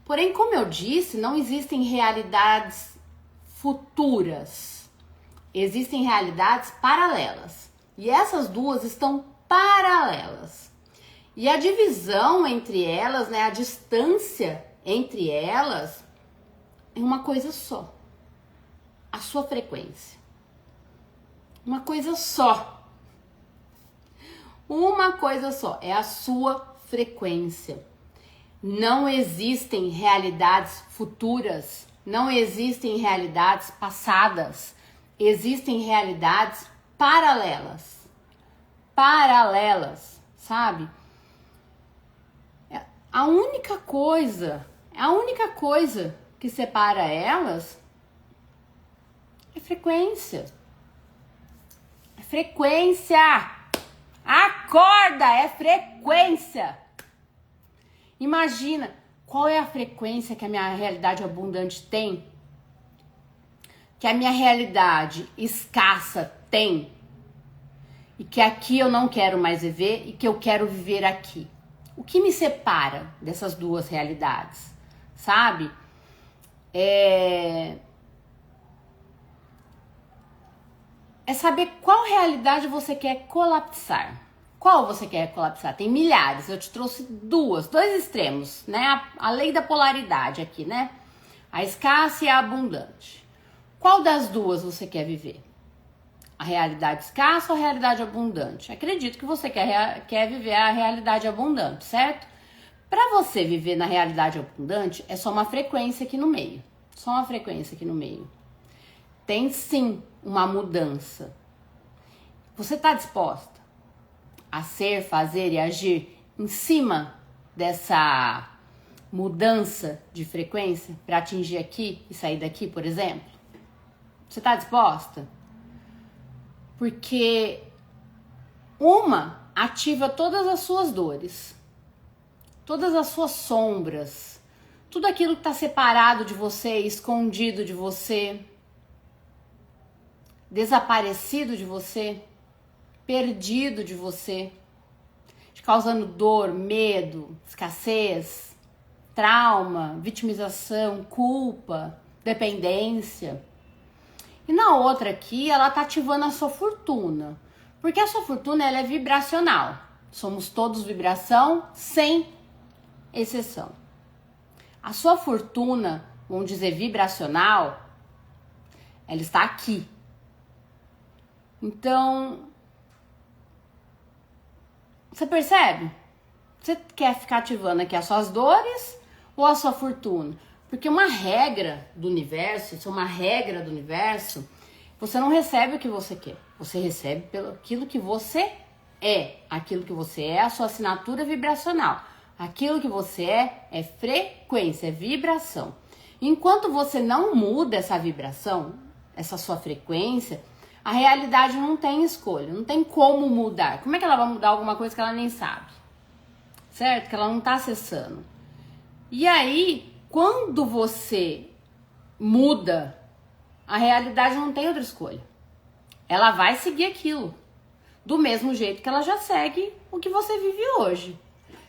Porém, como eu disse, não existem realidades futuras. Existem realidades paralelas. E essas duas estão paralelas. E a divisão entre elas, né, a distância entre elas é uma coisa só. A sua frequência. Uma coisa só. Uma coisa só. É a sua frequência. Não existem realidades futuras. Não existem realidades passadas. Existem realidades paralelas. Paralelas, sabe? A única coisa que separa elas é frequência. É frequência. Acorda, é frequência. Imagina, qual é a frequência que a minha realidade abundante tem? Que a minha realidade escassa tem? E que aqui eu não quero mais viver e que eu quero viver aqui. O que me separa dessas duas realidades, sabe? É saber qual realidade você quer colapsar. Qual você quer colapsar? Tem milhares, eu te trouxe dois extremos, né? A lei da polaridade aqui, né? A escassa e a abundante. Qual das duas você quer viver? A realidade escassa ou a realidade abundante? Acredito que você quer viver a realidade abundante, certo? Para você viver na realidade abundante, é só uma frequência aqui no meio. Só uma frequência aqui no meio. Tem sim uma mudança. Você está disposta a ser, fazer e agir em cima dessa mudança de frequência para atingir aqui e sair daqui, por exemplo? Você está disposta? Porque uma ativa todas as suas dores, todas as suas sombras, tudo aquilo que está separado de você, escondido de você, desaparecido de você, perdido de você, te causando dor, medo, escassez, trauma, vitimização, culpa, dependência. E na outra aqui, ela tá ativando a sua fortuna. Porque a sua fortuna, ela é vibracional. Somos todos vibração, sem exceção. A sua fortuna, vamos dizer, vibracional, ela está aqui. Então, você percebe? Você quer ficar ativando aqui as suas dores ou a sua fortuna? Porque uma regra do universo, isso é uma regra do universo, você não recebe o que você quer. Você recebe pelo aquilo que você é. Aquilo que você é a sua assinatura vibracional. Aquilo que você é frequência, é vibração. Enquanto você não muda essa vibração, essa sua frequência, a realidade não tem escolha, não tem como mudar. Como é que ela vai mudar alguma coisa que ela nem sabe? Certo? Que ela não está acessando. E aí, quando você muda, a realidade não tem outra escolha. Ela vai seguir aquilo. Do mesmo jeito que ela já segue o que você vive hoje.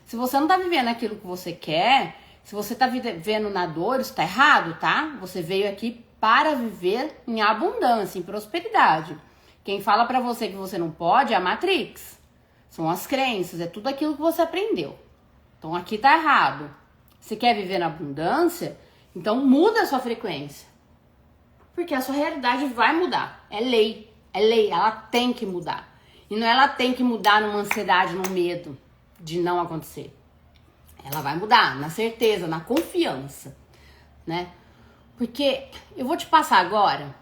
Se você não tá vivendo aquilo que você quer, Se você tá vivendo na dor, isso tá errado, tá? Você veio aqui para viver em abundância, em prosperidade. Quem fala pra você que você não pode é a Matrix. São as crenças, é tudo aquilo que você aprendeu. Então aqui tá errado. Você quer viver na abundância? Então muda a sua frequência. Porque a sua realidade vai mudar. É lei, ela tem que mudar. E não é ela tem que mudar numa ansiedade, num medo de não acontecer. Ela vai mudar na certeza, na confiança, né? Porque eu vou te passar agora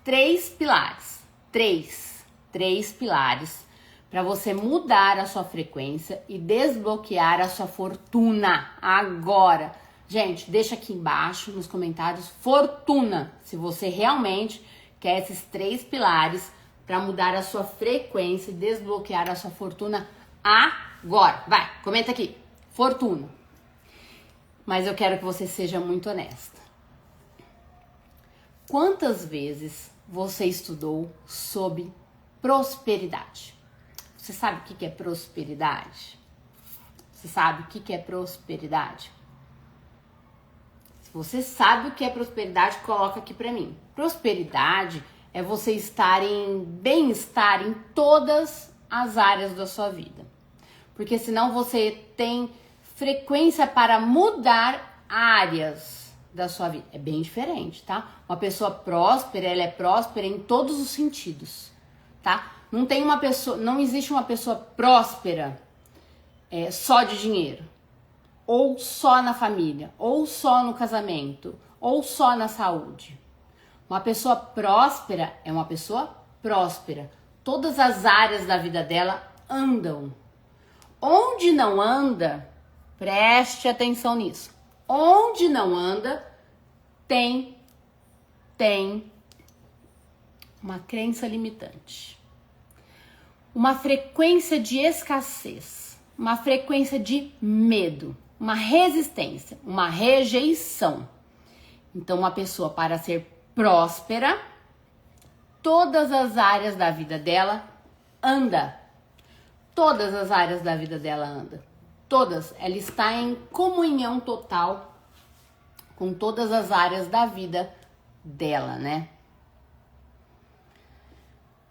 3 pilares. Três pilares para você mudar a sua frequência e desbloquear a sua fortuna agora. Gente, deixa aqui embaixo nos comentários fortuna, se você realmente quer esses 3 pilares para mudar a sua frequência e desbloquear a sua fortuna agora. Vai, comenta aqui, fortuna. Mas eu quero que você seja muito honesta. Quantas vezes você estudou sobre prosperidade? Você sabe o que é prosperidade? Você sabe o que é prosperidade? Se você sabe o que é prosperidade, coloca aqui pra mim. Prosperidade é você estar em bem-estar em todas as áreas da sua vida. Porque senão você tem frequência para mudar áreas da sua vida. É bem diferente, tá? Uma pessoa próspera, ela é próspera em todos os sentidos, tá? Não existe uma pessoa próspera só de dinheiro, ou só na família, ou só no casamento, ou só na saúde. Uma pessoa próspera é uma pessoa próspera. Todas as áreas da vida dela andam. Onde não anda, preste atenção nisso. Onde não anda, tem uma crença limitante. Uma frequência de escassez, uma frequência de medo, uma resistência, uma rejeição. Então, uma pessoa, para ser próspera, todas as áreas da vida dela anda. Todas as áreas da vida dela anda. Todas. Ela está em comunhão total com todas as áreas da vida dela, né?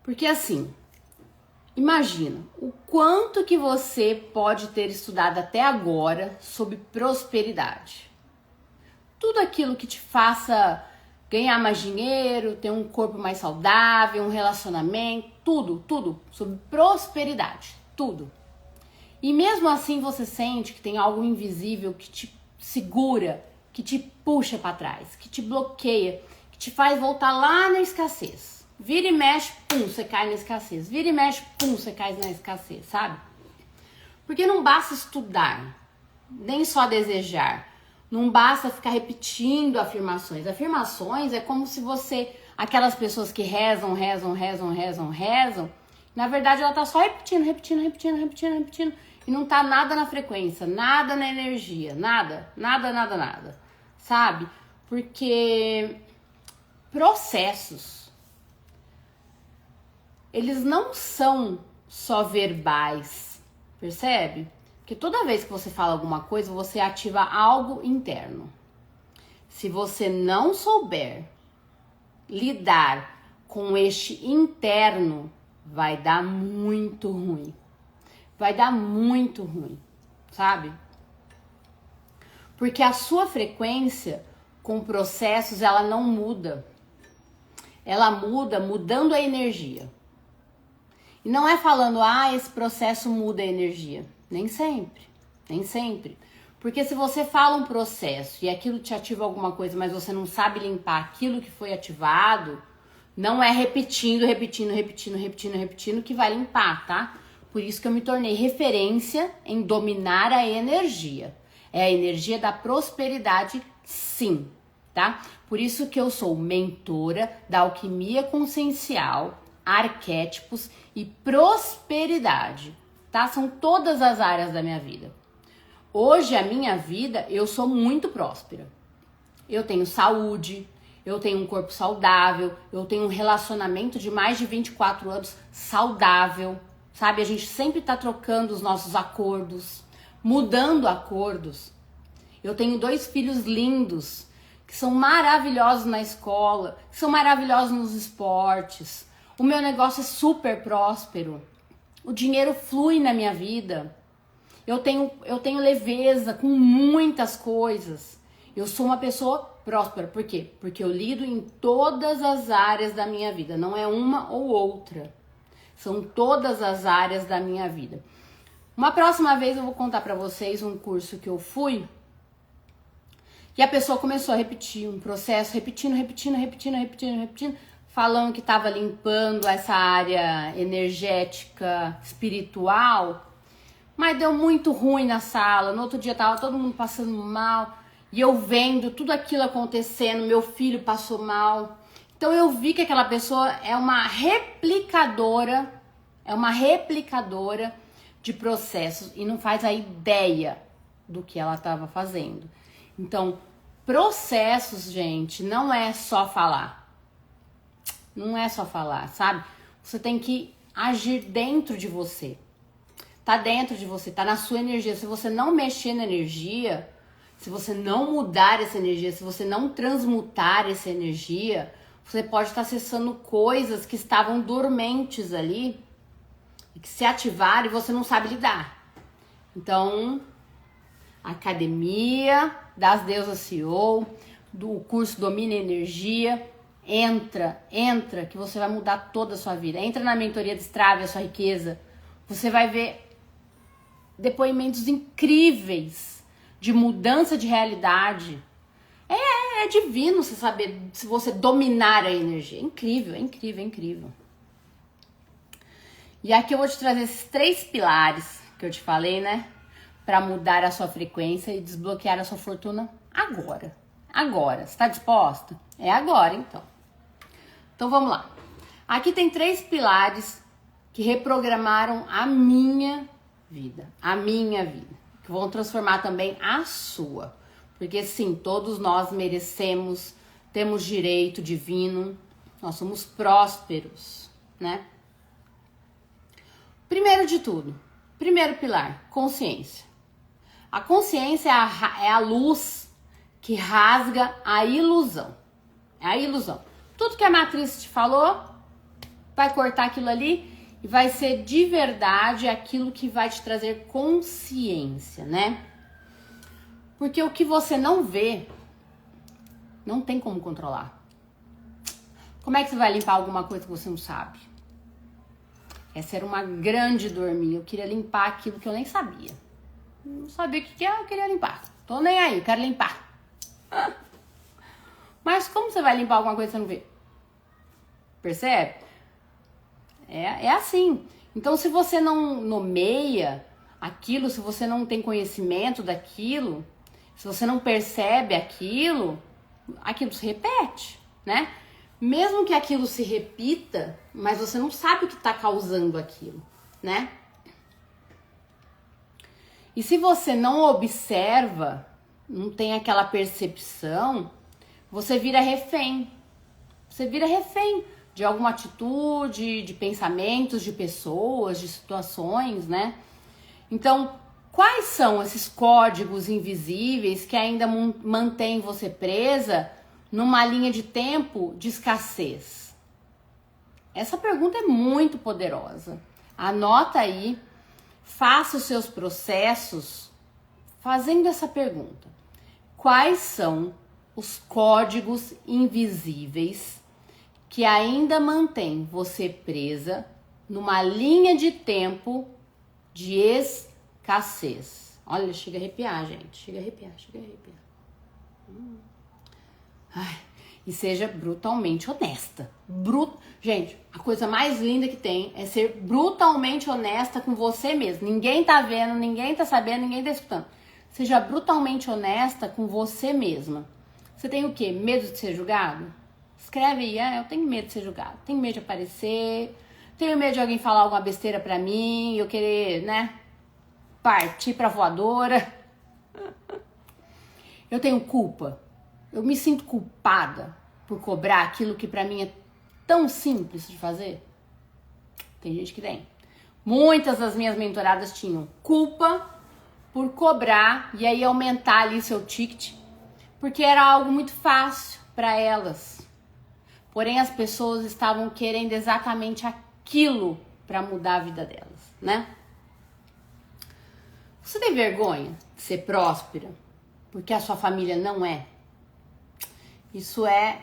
Porque assim, imagina o quanto que você pode ter estudado até agora sobre prosperidade. Tudo aquilo que te faça ganhar mais dinheiro, ter um corpo mais saudável, um relacionamento, tudo sobre prosperidade, tudo. E mesmo assim você sente que tem algo invisível que te segura, que te puxa para trás, que te bloqueia, que te faz voltar lá na escassez. Vira e mexe, pum, você cai na escassez. Vira e mexe, pum, você cai na escassez, sabe? Porque não basta estudar, nem só desejar. Não basta ficar repetindo afirmações. Afirmações é como se você... Aquelas pessoas que rezam, na verdade ela tá só repetindo. E não tá nada na frequência, nada na energia, nada. Sabe? Porque processos, eles não são só verbais, percebe? Porque toda vez que você fala alguma coisa, você ativa algo interno. Se você não souber lidar com este interno, vai dar muito ruim. Vai dar muito ruim, sabe? Porque a sua frequência com processos, ela não muda. Ela muda mudando a energia. E não é falando, esse processo muda a energia. Nem sempre. Porque se você fala um processo e aquilo te ativa alguma coisa, mas você não sabe limpar aquilo que foi ativado, não é repetindo que vai limpar, tá? Por isso que eu me tornei referência em dominar a energia. É a energia da prosperidade, sim, tá? Por isso que eu sou mentora da alquimia consciencial, arquétipos e prosperidade, tá? São todas as áreas da minha vida. Hoje, a minha vida, eu sou muito próspera. Eu tenho saúde, eu tenho um corpo saudável, eu tenho um relacionamento de mais de 24 anos saudável, sabe? A gente sempre tá trocando os nossos acordos, mudando acordos. Eu tenho 2 filhos lindos, que são maravilhosos na escola, que são maravilhosos nos esportes. O meu negócio é super próspero. O dinheiro flui na minha vida. Eu tenho leveza com muitas coisas. Eu sou uma pessoa próspera. Por quê? Porque eu lido em todas as áreas da minha vida. Não é uma ou outra. São todas as áreas da minha vida. Uma próxima vez eu vou contar pra vocês um curso que eu fui. E a pessoa começou a repetir um processo, repetindo, falando que estava limpando essa área energética, espiritual. Mas deu muito ruim na sala. No outro dia tava todo mundo passando mal. E eu vendo tudo aquilo acontecendo. Meu filho passou mal. Então eu vi que aquela pessoa é uma replicadora. De processos. E não faz a ideia do que ela estava fazendo. Então, processos, gente, não é só falar. Não é só falar, sabe? Você tem que agir dentro de você. Tá dentro de você, tá na sua energia. Se você não mexer na energia, se você não mudar essa energia, se você não transmutar essa energia, você pode estar acessando coisas que estavam dormentes ali e que se ativaram e você não sabe lidar. Então, Academia das Deusas CEO, do curso Domina Energia, entra, que você vai mudar toda a sua vida. Entra na mentoria Destrave a Sua Riqueza. Você vai ver depoimentos incríveis de mudança de realidade. É divino você saber, se você dominar a energia. É incrível. E aqui eu vou te trazer esses 3 pilares que eu te falei, né? Para mudar a sua frequência e desbloquear a sua fortuna agora. Agora. Você tá disposta? É agora, então. Então vamos lá. Aqui tem 3 pilares que reprogramaram a minha vida. Que vão transformar também a sua. Porque sim, todos nós merecemos, temos direito divino, nós somos prósperos, né? Primeiro de tudo, primeiro pilar, consciência. A consciência é a luz que rasga a ilusão. É a ilusão. Tudo que a matriz te falou, vai cortar aquilo ali e vai ser de verdade aquilo que vai te trazer consciência, né? Porque o que você não vê, não tem como controlar. Como é que você vai limpar alguma coisa que você não sabe? Essa era uma grande dor minha. Eu queria limpar aquilo que eu nem sabia. Não sabia o que eu queria limpar. Tô nem aí, quero limpar. Mas como você vai limpar alguma coisa que você não vê? Percebe? É assim. Então, se você não nomeia aquilo, se você não tem conhecimento daquilo, se você não percebe aquilo se repete, né? Mesmo que aquilo se repita, mas você não sabe o que está causando aquilo, né? E se você não observa, não tem aquela percepção, você vira refém. Você vira refém de alguma atitude, de pensamentos, de pessoas, de situações, né? Então, quais são esses códigos invisíveis que ainda mantêm você presa numa linha de tempo de escassez? Essa pergunta é muito poderosa. Anota aí, faça os seus processos fazendo essa pergunta. Quais são os códigos invisíveis que ainda mantêm você presa numa linha de tempo de escassez? Olha, chega a arrepiar, gente. Chega a arrepiar. Ai, e seja brutalmente honesta. Gente, a coisa mais linda que tem é ser brutalmente honesta com você mesmo. Ninguém tá vendo, ninguém tá sabendo, ninguém tá escutando. Seja brutalmente honesta com você mesma. Você tem o quê? Medo de ser julgado? Escreve aí, eu tenho medo de ser julgado. Tenho medo de aparecer. Tenho medo de alguém falar alguma besteira pra mim. Eu querer, né? Partir pra voadora. Eu tenho culpa. Eu me sinto culpada por cobrar aquilo que pra mim é tão simples de fazer. Tem gente que tem. Muitas das minhas mentoradas tinham culpa por cobrar e aí aumentar ali seu ticket, porque era algo muito fácil para elas. Porém, as pessoas estavam querendo exatamente aquilo para mudar a vida delas, né? Você tem vergonha de ser próspera porque a sua família não é? Isso é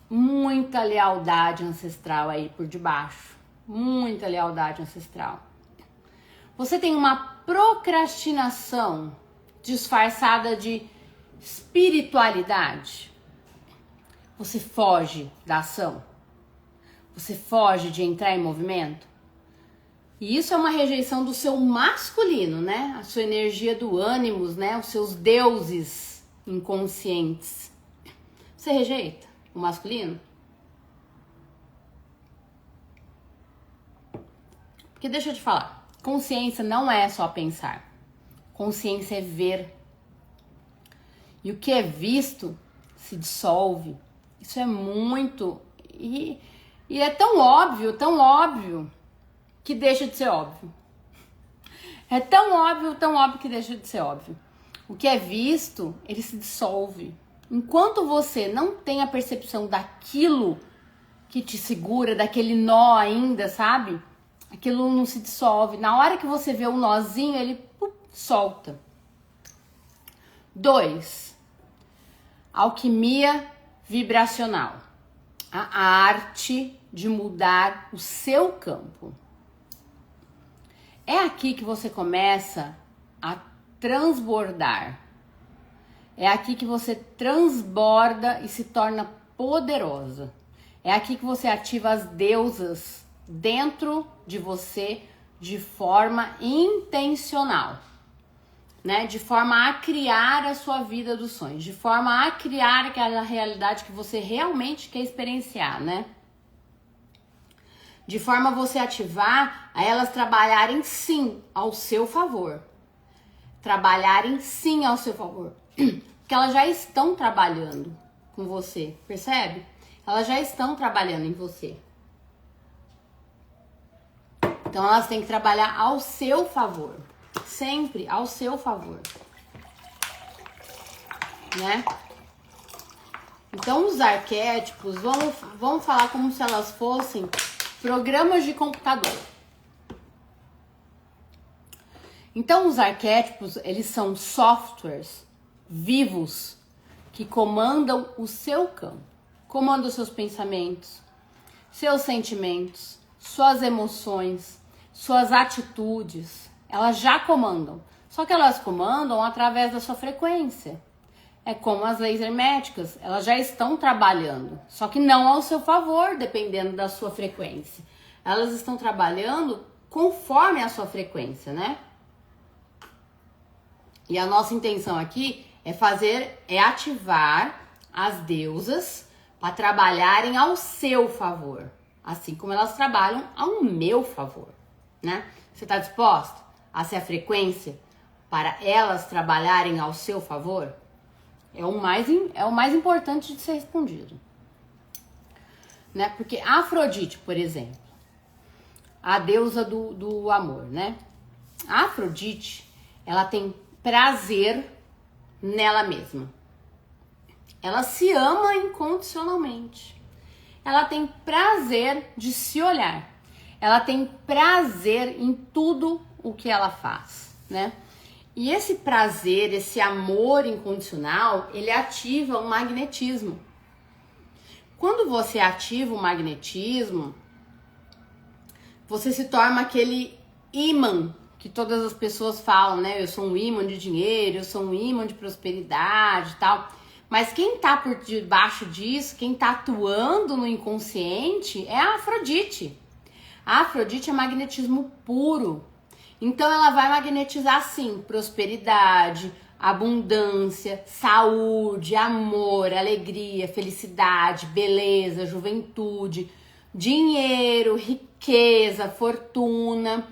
muita lealdade ancestral aí por debaixo. Muita lealdade ancestral. Você tem uma procrastinação disfarçada de espiritualidade. Você foge da ação. Você foge de entrar em movimento. E isso é uma rejeição do seu masculino, né? A sua energia do ânimos, né? Os seus deuses inconscientes. Você rejeita o masculino? Porque deixa eu te falar, consciência não é só pensar. Consciência é ver. E o que é visto se dissolve. Isso é muito... E é tão óbvio, que deixa de ser óbvio. É tão óbvio que deixa de ser óbvio. O que é visto, ele se dissolve. Enquanto você não tem a percepção daquilo que te segura, daquele nó ainda, sabe? Aquilo não se dissolve. Na hora que você vê o nozinho, ele solta. 2. Alquimia vibracional. A arte de mudar o seu campo. É aqui que você começa a transbordar. É aqui que você transborda e se torna poderosa. É aqui que você ativa as deusas dentro de você de forma intencional, né? De forma a criar a sua vida dos sonhos, de forma a criar aquela realidade que você realmente quer experienciar, né? De forma a você ativar a elas trabalharem sim ao seu favor. Trabalharem sim ao seu favor. Porque elas já estão trabalhando com você, percebe? Elas já estão trabalhando em você. Então elas têm que trabalhar ao seu favor. Sempre ao seu favor. Né? Então os arquétipos, vamos falar como se elas fossem programas de computador. Então os arquétipos, eles são softwares vivos que comandam o seu campo. Comandam seus pensamentos, seus sentimentos, suas emoções, suas atitudes. Elas já comandam. Só que elas comandam através da sua frequência. É como as leis herméticas, elas já estão trabalhando, só que não ao seu favor, dependendo da sua frequência. Elas estão trabalhando conforme a sua frequência, né? E a nossa intenção aqui é ativar as deusas para trabalharem ao seu favor, assim como elas trabalham ao meu favor, né? Você está disposta a ser a frequência para elas trabalharem ao seu favor? É o mais importante de ser respondido, né? Porque a Afrodite, por exemplo, a deusa do amor, né? A Afrodite, ela tem prazer nela mesma. Ela se ama incondicionalmente. Ela tem prazer de se olhar. Ela tem prazer em tudo o que ela faz, né? E esse prazer, esse amor incondicional, ele ativa o magnetismo. Quando você ativa o magnetismo, você se torna aquele ímã que todas as pessoas falam, né? Eu sou um ímã de dinheiro, eu sou um ímã de prosperidade e tal. Mas quem tá por debaixo disso, quem tá atuando no inconsciente é a Afrodite. A Afrodite é magnetismo puro. Então ela vai magnetizar sim, prosperidade, abundância, saúde, amor, alegria, felicidade, beleza, juventude, dinheiro, riqueza, fortuna,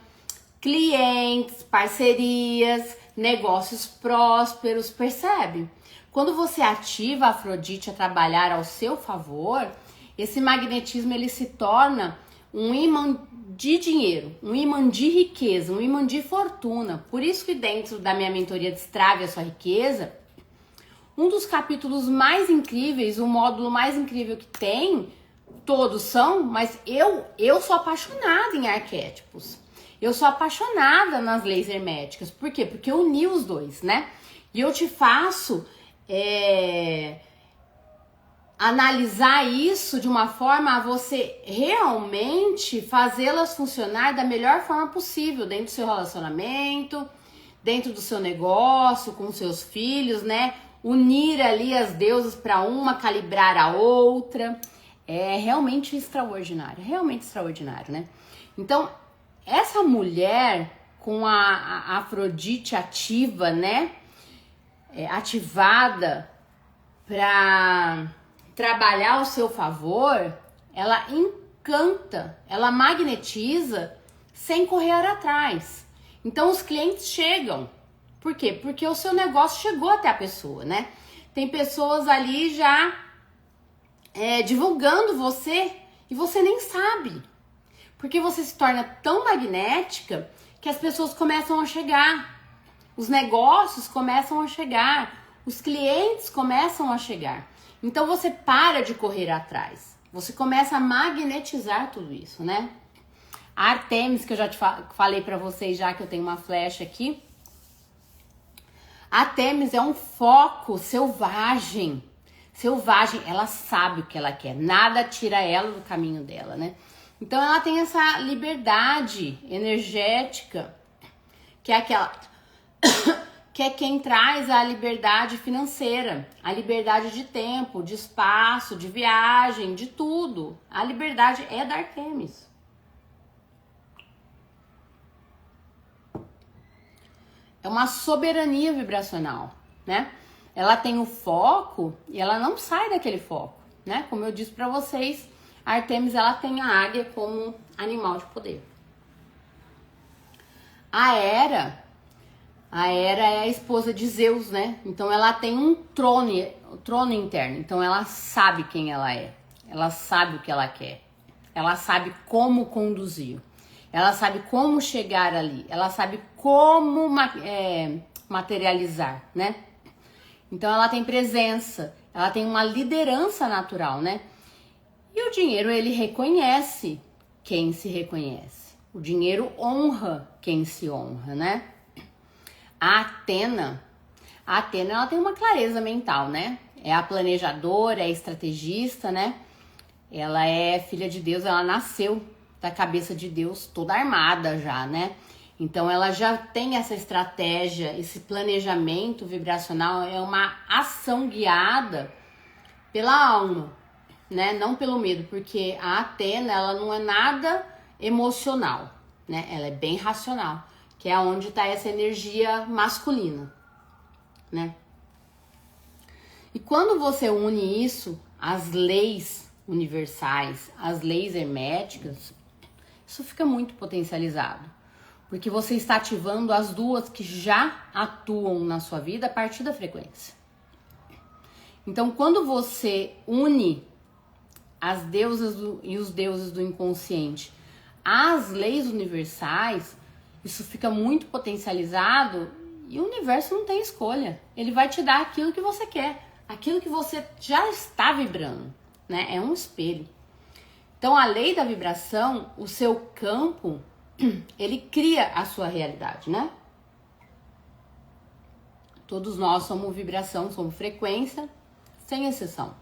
clientes, parcerias, negócios prósperos, percebe? Quando você ativa a Afrodite a trabalhar ao seu favor, esse magnetismo ele se torna um imã de dinheiro, um imã de riqueza, um imã de fortuna. Por isso que dentro da minha mentoria Destrave a Sua Riqueza, um dos capítulos mais incríveis, o módulo mais incrível que tem, todos são, mas eu sou apaixonada em arquétipos. Eu sou apaixonada nas leis herméticas. Por quê? Porque eu uni os dois, né? E eu te faço analisar isso de uma forma a você realmente fazê-las funcionar da melhor forma possível dentro do seu relacionamento, dentro do seu negócio, com seus filhos, né? Unir ali as deusas para uma calibrar a outra. É realmente extraordinário, né? Então, essa mulher com a Afrodite ativa, né? Ativada para trabalhar ao seu favor, ela encanta, ela magnetiza sem correr atrás. Então os clientes chegam. Por quê? Porque o seu negócio chegou até a pessoa, né? Tem pessoas ali já divulgando você e você nem sabe. Porque você se torna tão magnética que as pessoas começam a chegar. Os negócios começam a chegar. Os clientes começam a chegar. Então você para de correr atrás. Você começa a magnetizar tudo isso, né? A Artemis, que eu já te falei pra vocês já que eu tenho uma flecha aqui. A Artemis é um foco selvagem. Selvagem, ela sabe o que ela quer. Nada tira ela do caminho dela, né? Então ela tem essa liberdade energética, que é aquela... que é quem traz a liberdade financeira, a liberdade de tempo, de espaço, de viagem, de tudo. A liberdade é da Artemis. É uma soberania vibracional, né? Ela tem o foco e ela não sai daquele foco, né? Como eu disse para vocês, a Artemis, ela tem a águia como animal de poder. A Hera é a esposa de Zeus, né? Então ela tem um trono interno. Então ela sabe quem ela é. Ela sabe o que ela quer. Ela sabe como conduzir. Ela sabe como chegar ali. Ela sabe como materializar, né? Então ela tem presença. Ela tem uma liderança natural, né? E o dinheiro, ele reconhece quem se reconhece. O dinheiro honra quem se honra, né? A Atena, ela tem uma clareza mental, né? É a planejadora, é a estrategista, né? Ela é filha de Deus, ela nasceu da cabeça de Deus toda armada já, né? Então ela já tem essa estratégia, esse planejamento vibracional, é uma ação guiada pela alma, né? Não pelo medo, porque a Atena, ela não é nada emocional, né? Ela é bem racional, que é onde está essa energia masculina, né? E quando você une isso às leis universais, às leis herméticas, isso fica muito potencializado, porque você está ativando as duas que já atuam na sua vida a partir da frequência. Então, quando você une as deusas e os deuses do inconsciente às leis universais, isso fica muito potencializado e o universo não tem escolha. Ele vai te dar aquilo que você quer, aquilo que você já está vibrando, né? É um espelho. Então, a lei da vibração, o seu campo, ele cria a sua realidade, né? Todos nós somos vibração, somos frequência, sem exceção.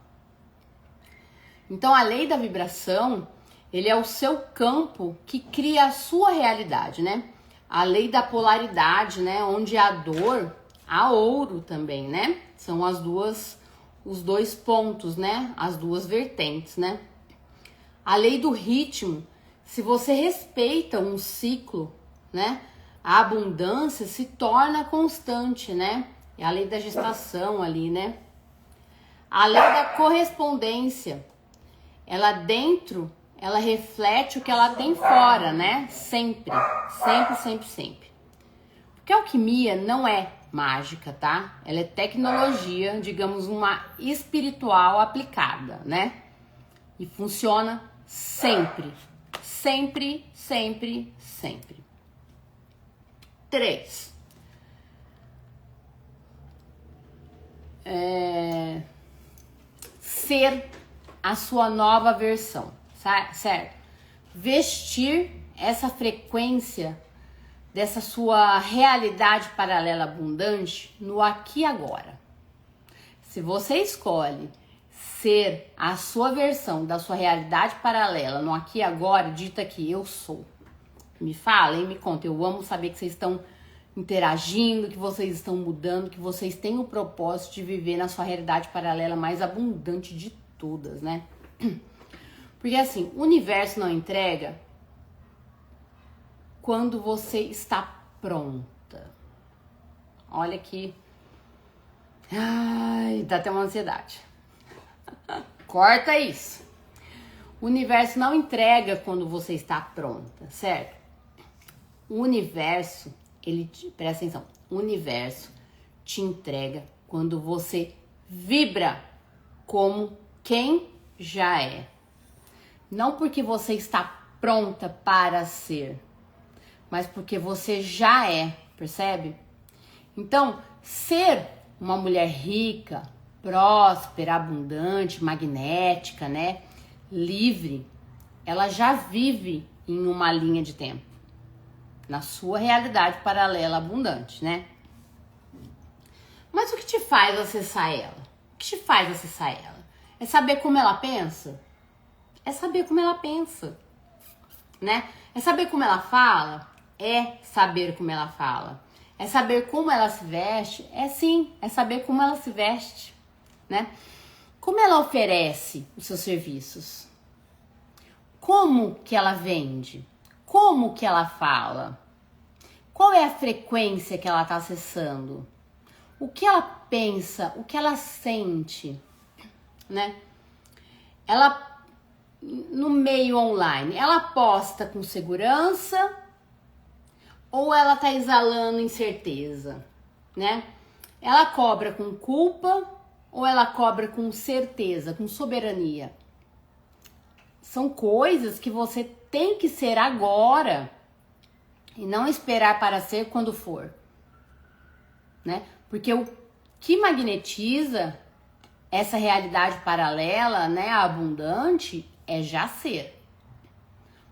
Então, a lei da vibração, ele é o seu campo que cria a sua realidade, né? A lei da polaridade, né? Onde há dor, há ouro também, né? São os dois pontos, né? As duas vertentes, né? A lei do ritmo, se você respeita um ciclo, né? A abundância se torna constante, né? É a lei da gestação ali, né? A lei da correspondência, ela dentro, ela reflete o que ela tem fora, né? Sempre, sempre, sempre, sempre. Porque a alquimia não é mágica, tá? Ela é tecnologia, digamos, uma espiritual aplicada, né? E funciona sempre, Sempre, sempre, sempre. 3. Ser a sua nova versão, certo? Vestir essa frequência dessa sua realidade paralela abundante no aqui e agora. Se você escolhe ser a sua versão da sua realidade paralela no aqui e agora, dita que eu sou. Me falem, me contem. Eu amo saber que vocês estão interagindo, que vocês estão mudando, que vocês têm o propósito de viver na sua realidade paralela mais abundante de todas, né? Porque assim, o universo não entrega quando você está pronta. Olha aqui. Ai, dá até uma ansiedade. Corta isso. O universo não entrega quando você está pronta, certo? O universo, presta atenção, o universo te entrega quando você vibra como quem já é. Não porque você está pronta para ser, mas porque você já é, percebe? Então, ser uma mulher rica, próspera, abundante, magnética, né? Livre, ela já vive em uma linha de tempo, na sua realidade paralela abundante, né? Mas o que te faz acessar ela? O que te faz acessar ela? É saber como ela pensa? É saber como ela pensa, né? É saber como ela fala? É saber como ela fala. É saber como ela se veste? É sim, é saber como ela se veste, né? Como ela oferece os seus serviços? Como que ela vende? Como que ela fala? Qual é a frequência que ela está acessando? O que ela pensa? O que ela sente? Né? Ela, no meio online, ela posta com segurança ou ela tá exalando incerteza, né? Ela cobra com culpa ou ela cobra com certeza, com soberania? São coisas que você tem que ser agora e não esperar para ser quando for, né? Porque o que magnetiza essa realidade paralela, né, abundante, é já ser.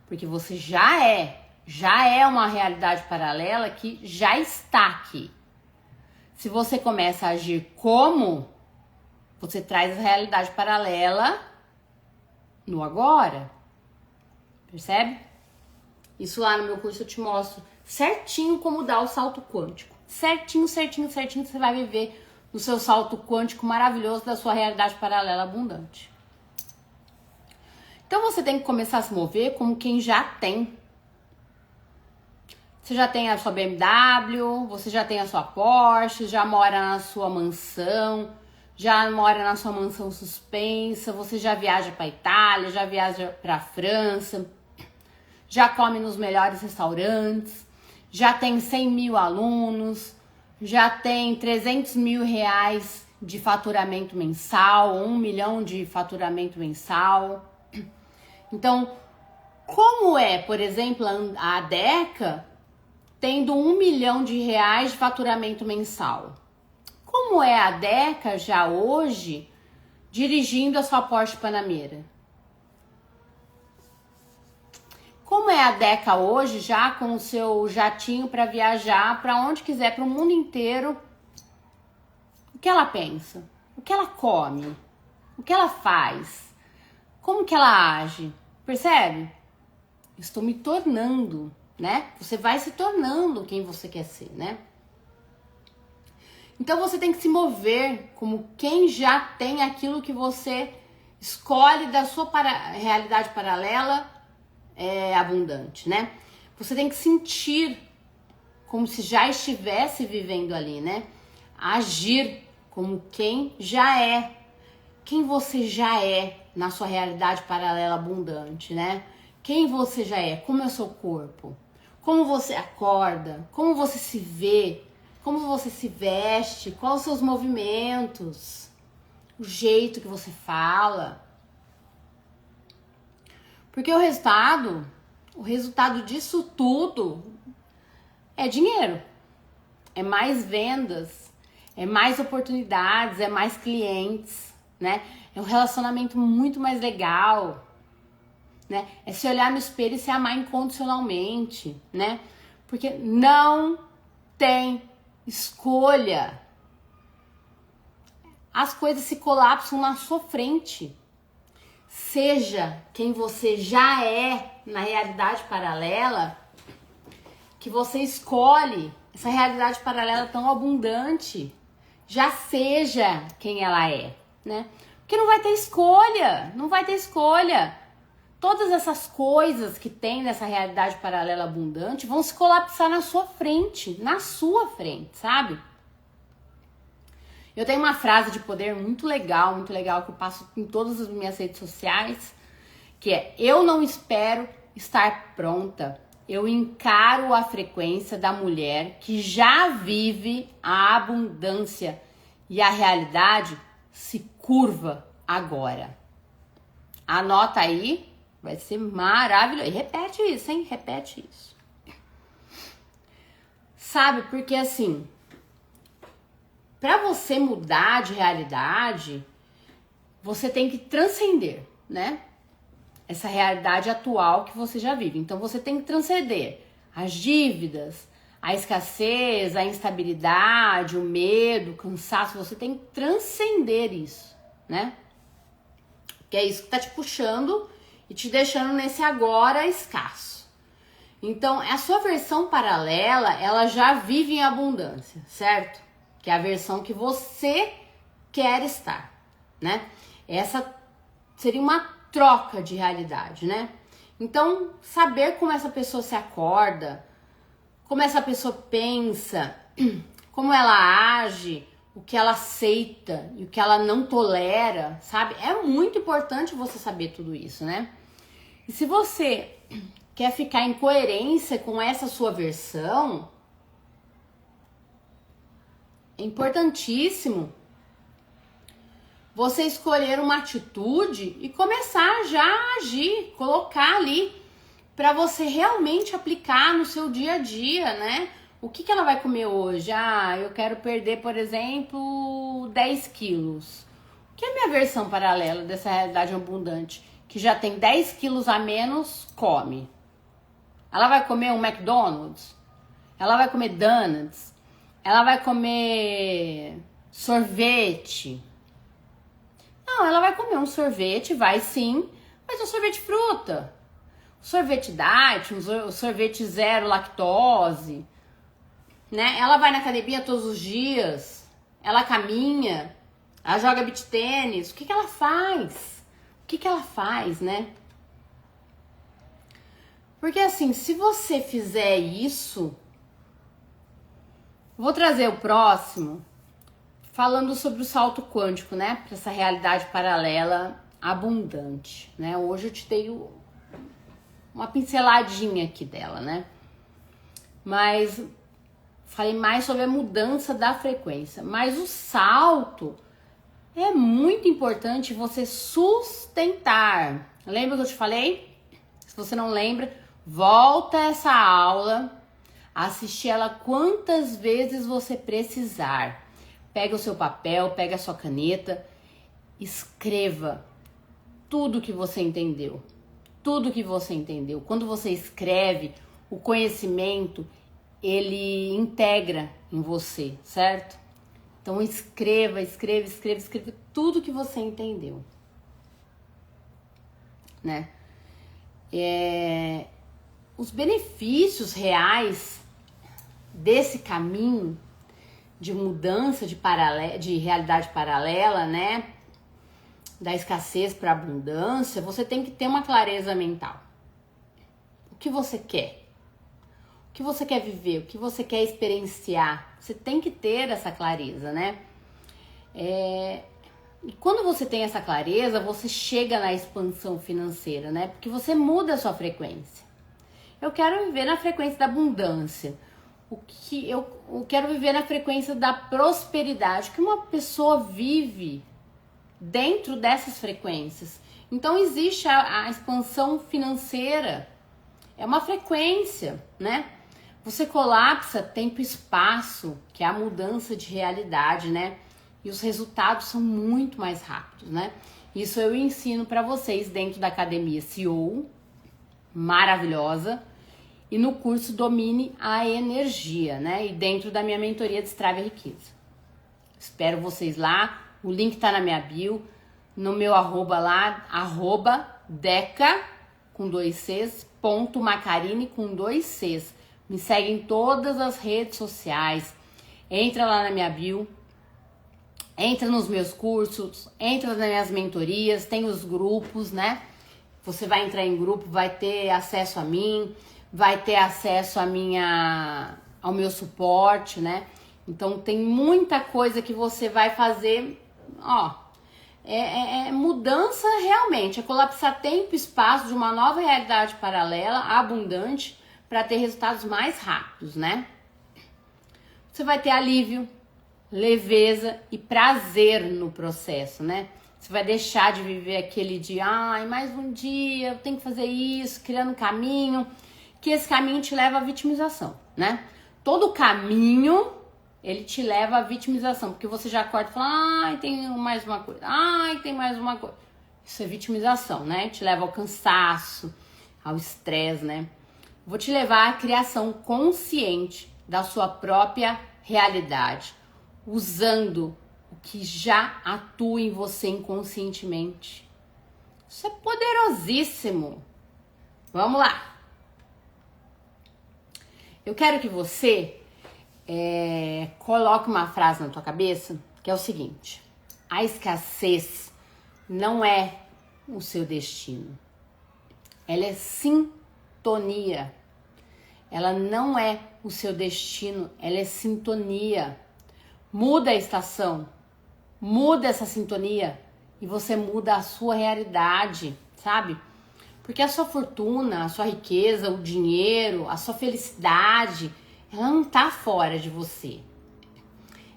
Porque você já é uma realidade paralela que já está aqui. Se você começa a agir como, você traz a realidade paralela no agora. Percebe? Isso lá no meu curso eu te mostro certinho como dar o salto quântico. Certinho, certinho, certinho, você vai viver no seu salto quântico maravilhoso da sua realidade paralela abundante. Então você tem que começar a se mover como quem já tem. Você já tem a sua BMW, você já tem a sua Porsche, já mora na sua mansão, já mora na sua mansão suspensa, você já viaja para Itália, já viaja para França, já come nos melhores restaurantes, já tem 100 mil alunos, já tem 300 mil reais de faturamento mensal, 1 milhão de faturamento mensal. Então, como é, por exemplo, a Deca tendo 1 milhão de reais de faturamento mensal? Como é a Deca já hoje dirigindo a sua Porsche Panamera? Como é a Deca hoje já com o seu jatinho para viajar para onde quiser, para o mundo inteiro? O que ela pensa? O que ela come? O que ela faz? Como que ela age? Percebe? Estou me tornando, né? Você vai se tornando quem você quer ser, né? Então você tem que se mover como quem já tem aquilo que você escolhe da sua realidade paralela abundante, né? Você tem que sentir como se já estivesse vivendo ali, né? Agir como quem já é, quem você já é na sua realidade paralela abundante, né? Quem você já é, como é o seu corpo, como você acorda, como você se vê, como você se veste, quais os seus movimentos, o jeito que você fala. Porque o resultado o resultado disso tudo é dinheiro, é mais vendas, é mais oportunidades, é mais clientes, né? É um relacionamento muito mais legal, né? É se olhar no espelho e se amar incondicionalmente, né? Porque não tem escolha. As coisas se colapsam na sua frente. Seja quem você já é na realidade paralela, que você escolhe essa realidade paralela tão abundante. Já seja quem ela é, né? Porque não vai ter escolha, não vai ter escolha. Todas essas coisas que tem nessa realidade paralela abundante vão se colapsar na sua frente, sabe? Eu tenho uma frase de poder muito legal que eu passo em todas as minhas redes sociais, que é: eu não espero estar pronta, eu encaro a frequência da mulher que já vive a abundância e a realidade se curva agora. Anota aí. Vai ser maravilhoso. E repete isso, hein? Repete isso. Sabe, porque assim, para você mudar de realidade, você tem que transcender, né? Essa realidade atual que você já vive. Então você tem que transcender as dívidas, a escassez, a instabilidade, o medo, o cansaço. Você tem que transcender isso, né? Que é isso que tá te puxando e te deixando nesse agora escasso. Então, a sua versão paralela, ela já vive em abundância, certo? Que é a versão que você quer estar, né? Essa seria uma troca de realidade, né? Então, saber como essa pessoa se acorda, como essa pessoa pensa, como ela age, o que ela aceita e o que ela não tolera, sabe? É muito importante você saber tudo isso, né? E se você quer ficar em coerência com essa sua versão, é importantíssimo você escolher uma atitude e começar já a agir, colocar ali para você realmente aplicar no seu dia a dia, né? O que ela vai comer hoje? Ah, eu quero perder, por exemplo, 10 quilos. O que é a minha versão paralela dessa realidade abundante? Que já tem 10 quilos a menos, come. Ela vai comer um McDonald's? Ela vai comer donuts? Ela vai comer sorvete? Não, ela vai comer um sorvete, vai sim, mas um sorvete de fruta. Um sorvete diet, um sorvete zero lactose, né? Ela vai na academia todos os dias, ela caminha, ela joga beach tênis. O que ela faz? O que ela faz, né? Porque assim, se você fizer isso, vou trazer o próximo falando sobre o salto quântico, né? Para essa realidade paralela abundante, né? Hoje eu te dei uma pinceladinha aqui dela, né? Mas falei mais sobre a mudança da frequência. Mas o salto é muito importante você sustentar. Lembra que eu te falei? Se você não lembra, volta essa aula, assiste ela quantas vezes você precisar. Pega o seu papel, pega a sua caneta, escreva tudo que você entendeu. Tudo que você entendeu. Quando você escreve, o conhecimento, ele integra em você, certo? Então escreva tudo que você entendeu, né? Os benefícios reais desse caminho de mudança de realidade paralela, né? Da escassez para a abundância, você tem que ter uma clareza mental. O que você quer? O que você quer viver? O que você quer experienciar? Você tem que ter essa clareza, né? E quando você tem essa clareza, você chega na expansão financeira, né? Porque você muda a sua frequência. Eu quero viver na frequência da abundância. Eu quero viver na frequência da prosperidade. Que uma pessoa vive dentro dessas frequências. Então existe a expansão financeira. é uma frequência, né? Você colapsa tempo e espaço, que é a mudança de realidade, né? E os resultados são muito mais rápidos, né? Isso eu ensino para vocês dentro da Academia CEO, maravilhosa, e no curso Domine a Energia, né? E dentro da minha mentoria Destrave a Riqueza. Espero vocês lá, o link tá na minha bio, no meu arroba lá, arroba deca, com 2 Cs, ponto Macarini, com 2 Cs. Me segue em todas as redes sociais, entra lá na minha bio, entra nos meus cursos, entra nas minhas mentorias, tem os grupos, né? Você vai entrar em grupo, vai ter acesso a mim, vai ter acesso ao meu suporte, né? Então tem muita coisa que você vai fazer, ó, mudança realmente, é colapsar tempo e espaço de uma nova realidade paralela, abundante, para ter resultados mais rápidos, né? Você vai ter alívio, leveza e prazer no processo, né? Você vai deixar de viver aquele dia, ai, mais um dia, eu tenho que fazer isso, criando um caminho, que esse caminho te leva à vitimização, né? Todo caminho, ele te leva à vitimização, porque você já acorda e fala, ai, tem mais uma coisa, ai, tem mais uma coisa. Isso é vitimização, né? Te leva ao cansaço, ao estresse, né? Vou te levar à criação consciente da sua própria realidade, usando o que já atua em você inconscientemente. Isso é poderosíssimo. Vamos lá. Eu quero que você coloque uma frase na tua cabeça, que é o seguinte: a escassez não é o seu destino. Ela é sintonia. Ela não é o seu destino, ela é sintonia. Muda a estação, muda essa sintonia e você muda a sua realidade, sabe? Porque a sua fortuna, a sua riqueza, o dinheiro, a sua felicidade, ela não está fora de você.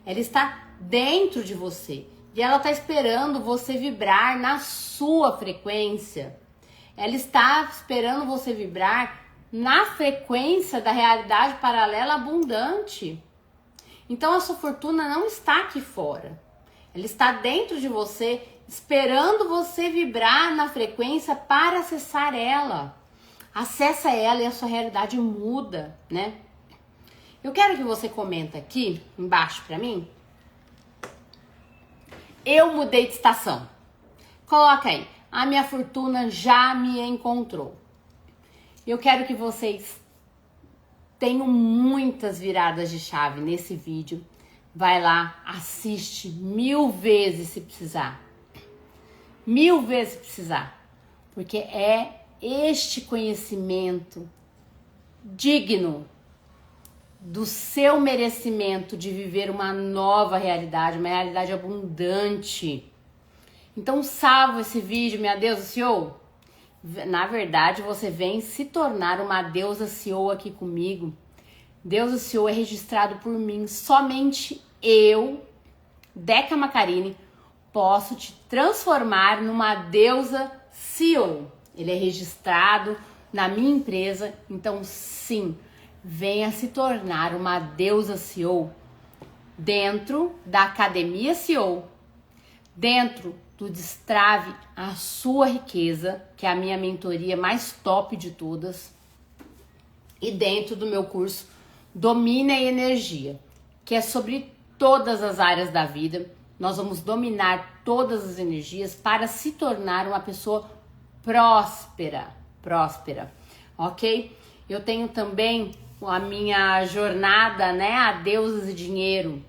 Ela está dentro de você e ela está esperando você vibrar na sua frequência. Ela está esperando você vibrar na frequência da realidade paralela abundante. Então a sua fortuna não está aqui fora. Ela está dentro de você, esperando você vibrar na frequência para acessar ela. Acessa ela e a sua realidade muda, né? Eu quero que você comenta aqui embaixo para mim. Eu mudei de estação. Coloca aí. A minha fortuna já me encontrou. Eu quero que vocês tenham muitas viradas de chave nesse vídeo. Vai lá, assiste 1000 vezes se precisar. 1000 vezes se precisar. Porque é este conhecimento digno do seu merecimento de viver uma nova realidade, uma realidade abundante. Então salva esse vídeo, minha deusa CEO. Na verdade, você vem se tornar uma deusa CEO aqui comigo. Deusa CEO é registrado por mim. Somente eu, Deca Macarini, posso te transformar numa deusa CEO. Ele é registrado na minha empresa. Então, sim, venha se tornar uma deusa CEO dentro da Academia CEO, dentro do Destrave a Sua Riqueza, que é a minha mentoria mais top de todas, e dentro do meu curso Domine a Energia, que é sobre todas as áreas da vida. Nós vamos dominar todas as energias para se tornar uma pessoa próspera, ok? Eu tenho também a minha jornada, né, a Deusas e Dinheiro,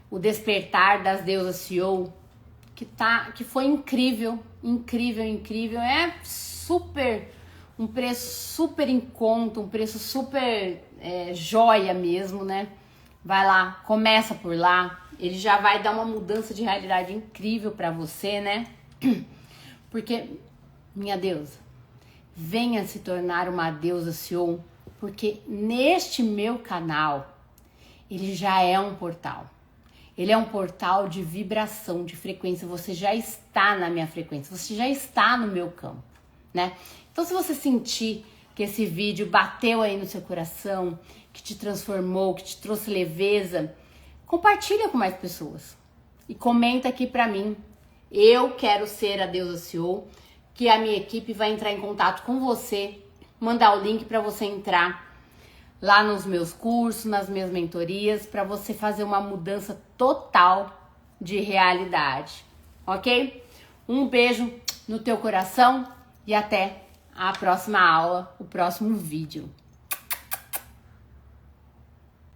o Despertar das Deusas CEO, que foi incrível, é um preço super em conta, um preço super joia mesmo, né? Vai lá, começa por lá, ele já vai dar uma mudança de realidade incrível pra você, né? Porque, minha deusa, venha se tornar uma deusa CEO, porque neste meu canal, ele já é um portal. Ele é um portal de vibração, de frequência. Você já está na minha frequência, você já está no meu campo, né? Então, se você sentir que esse vídeo bateu aí no seu coração, que te transformou, que te trouxe leveza, compartilha com mais pessoas. E comenta aqui pra mim. Eu quero ser a Deusa CEO, que a minha equipe vai entrar em contato com você, mandar o link para você entrar lá nos meus cursos, nas minhas mentorias, para você fazer uma mudança total de realidade, ok? Um beijo no teu coração e até a próxima aula, o próximo vídeo.